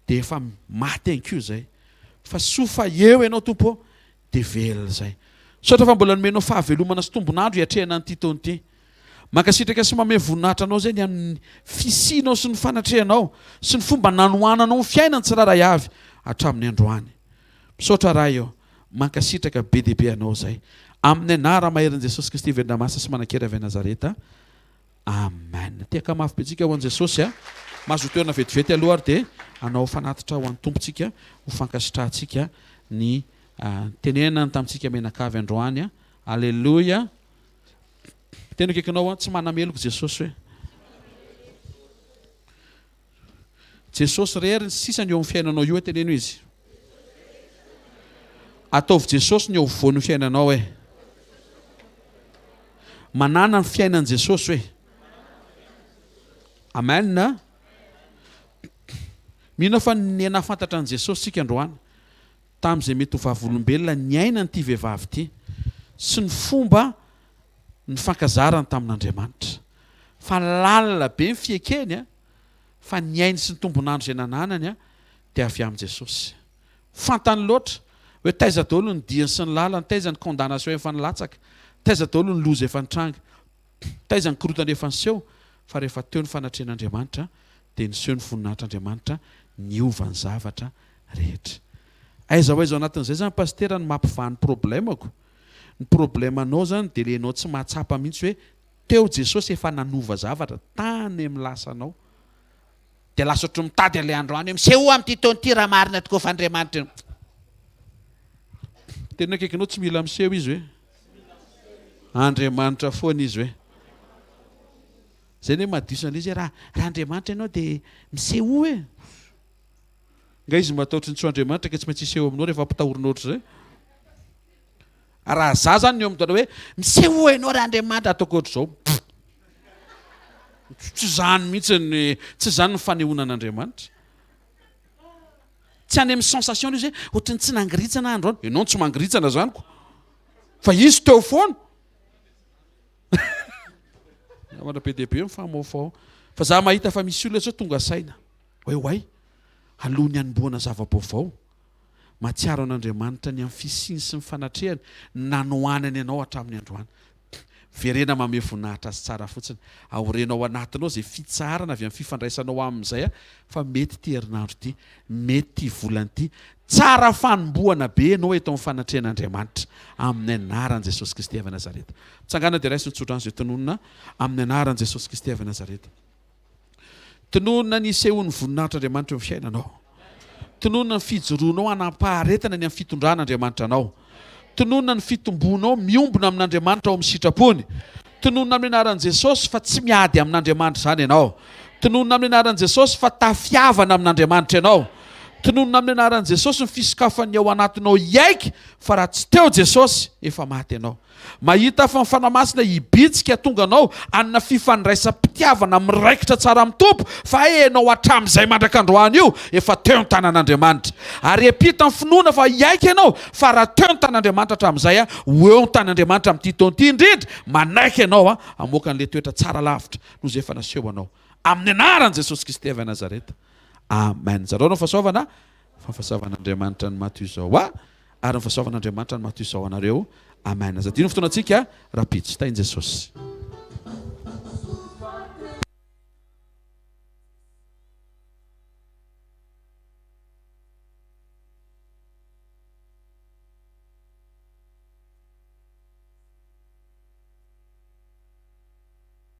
dia efa maty anko zay. Fa sofa eo ianao tompo dia velona zay. Misaotra fa mbola nomenao fahavelomana sy tombonandro hiatrehana an'ity taona ity. Mankasitraka sy manome voninahitra anao zay ny amin'ny fisianao sy ny fanatrehanao sy ny fomba nanoananao ny fiainana tsiraray avy hatramin'ny androany. Misaotra raha eo, mankasitraka be dia be anao zay. Amin'ny anara maherin' Jesosy Kristy vendramasa sy manan-kera avy Nazareta. Amen. Tiaka mafy be tsika ho an'i Jesosy a. Mahazo toerana vetivety aloha ary dia anao fanatitra ho an'ny tompontsika ho fankasitrahantsika ny tenenana tamintsika menakavy androany a. Alleluia. Tena kekinao tsy manameloko Jesosy hoe. Jesosy rery ny sisany eo amin'ny fiainanao io teneno izy. Ataovy Jesosy ny eo voany fiainanao hoe. Manana ny fiainan' Jesosy hoe. Amen na. Mino fa ny nafantatra an' Jesosy sika androany tamin'izay mety ho vavolombelona ny ainany ity vehivavy ity sy ny fomba ny fankazarany tamin'Andriamanitra. Fa lalina be ny fiekeny a, fa ny ainy sy ny tombonandro izay nananany a dia avy amin'i Jesosy. Fantany loatra hoe taiza daholo ny diany sy ny lalany, taiza ny condamnation efa nilatsaka, taiza daholo ny loza efa nitranga, taiza ny korotana efa niseho, fa rehefa teo ny fanatrehan'Andriamanitra dia niseho ny voninahitr'Andriamanitra niova ny zavatra rehetra. Aiza ho aiza ao anatin'izay zany pastera ny mampivaha ny problemako. Ny problemanao zany dia lenao tsy mahatsapa mihitsy hoe teo Jesosy efa nanova zavatra tany amin'ny lasanao. Dia lasa ohatry mitady an'ilay androany hoe miseho amin'ity taona ity raha marina tokoa fa Andriamanitra. Tena akaikinao tsy mila miseho izy hoe. Andriamanitra foana izy hoe. Zay hoe madisana izy raha Andriamanitra ianao dia miseho hoe. Nga izy mataotry ny tso Andriamanitra ka tsy maintsy iseho aminao rehefa ampitahorina ohatry zay. Raha za zany ny eo amin'ny hoe miseho ianao raha Andriamanitra ataoko ohatry zao. Tsy zany mihitsy tsy zany ny fanehonan'Andriamanitra. Tsy any amin'ny sensation izy hoe ohatry ny tsy nangiritsana androany. Ianao tsy mangiritsana zany ko. Fa izy teo foana. Namana PDB mifamaofao. Fa za mahita fa misy olona sao tonga saina. Hoay aloha ny anomboana zava-baovao. Mahatsiaro an'Andriamanitra ny amin'ny fisiny sy ny fanatrehany nanoanany ianao hatramin'ny androany. Verena manome voninahitra azy tsara fotsiny. Aorenao anatinao izay fitsarana avy amin'ny fifandraisanao amin'izay fa mety ity herinandro ity, mety ity volana ity. Tsara fanomboana be ianao eto amin'ny fanatrehan'Andriamanitra amin'ny anaran'i Jesosy Kristy avy Nazareta. Mitsangana dia raisy nitsotra an'izay tononona amin'ny anaran'i Jesosy Kristy avy Nazareta. Tononona ny isehon'ny voninahitr'Andriamanitra eo amin'ny fiainanao. Tononona ny fijoroanao hanampaharetana ny amin'ny fitondran'Andriamanitra anao. Tononona ny fitombonao miombona amin'Andriamanitra ao amin'ny sitrapony. Tononona amin'ny anaran'i Jesosy fa tsy miady amin'Andriamanitra zany ianao. Tononona amin'ny anaran'i Jesosy fa tafiavana amin'Andriamanitra ianao. Tononona amin'ny anaran'i Jesosy ny fisokafany ao anatinao iaiky fa raha tsy teo Jesosy efa maty ianao. Mahita fa mifanamasina hibitsika tonga anao anina fifandraisam-pitiavana miraikitra tsara amin'ny tompo fa enao hatramin'izay mandrakandroany io efa teo ny tanan'Andriamanitra. Ary epita ny finoana fa iaiky ianao fa raha teo ny tanan'Andriamanitra hatramin'izay ho eo ny tanan'Andriamanitra amin'ity taona ity indrindra manaiky ianao hamoaka an'ilay toetra tsara lavitra noho izay efa naseho anao amin'ny anaran'i Jesosy Kristy avy Nazareta. Amen. Zareo no fahasoavana fa fahasoavan'Andriamanitra ny maty izao ary ny fahasoavan'Andriamanitra ny maty izao anareo. Amen. Zadino fotoana antsika rapitsy tain'i Jesosy.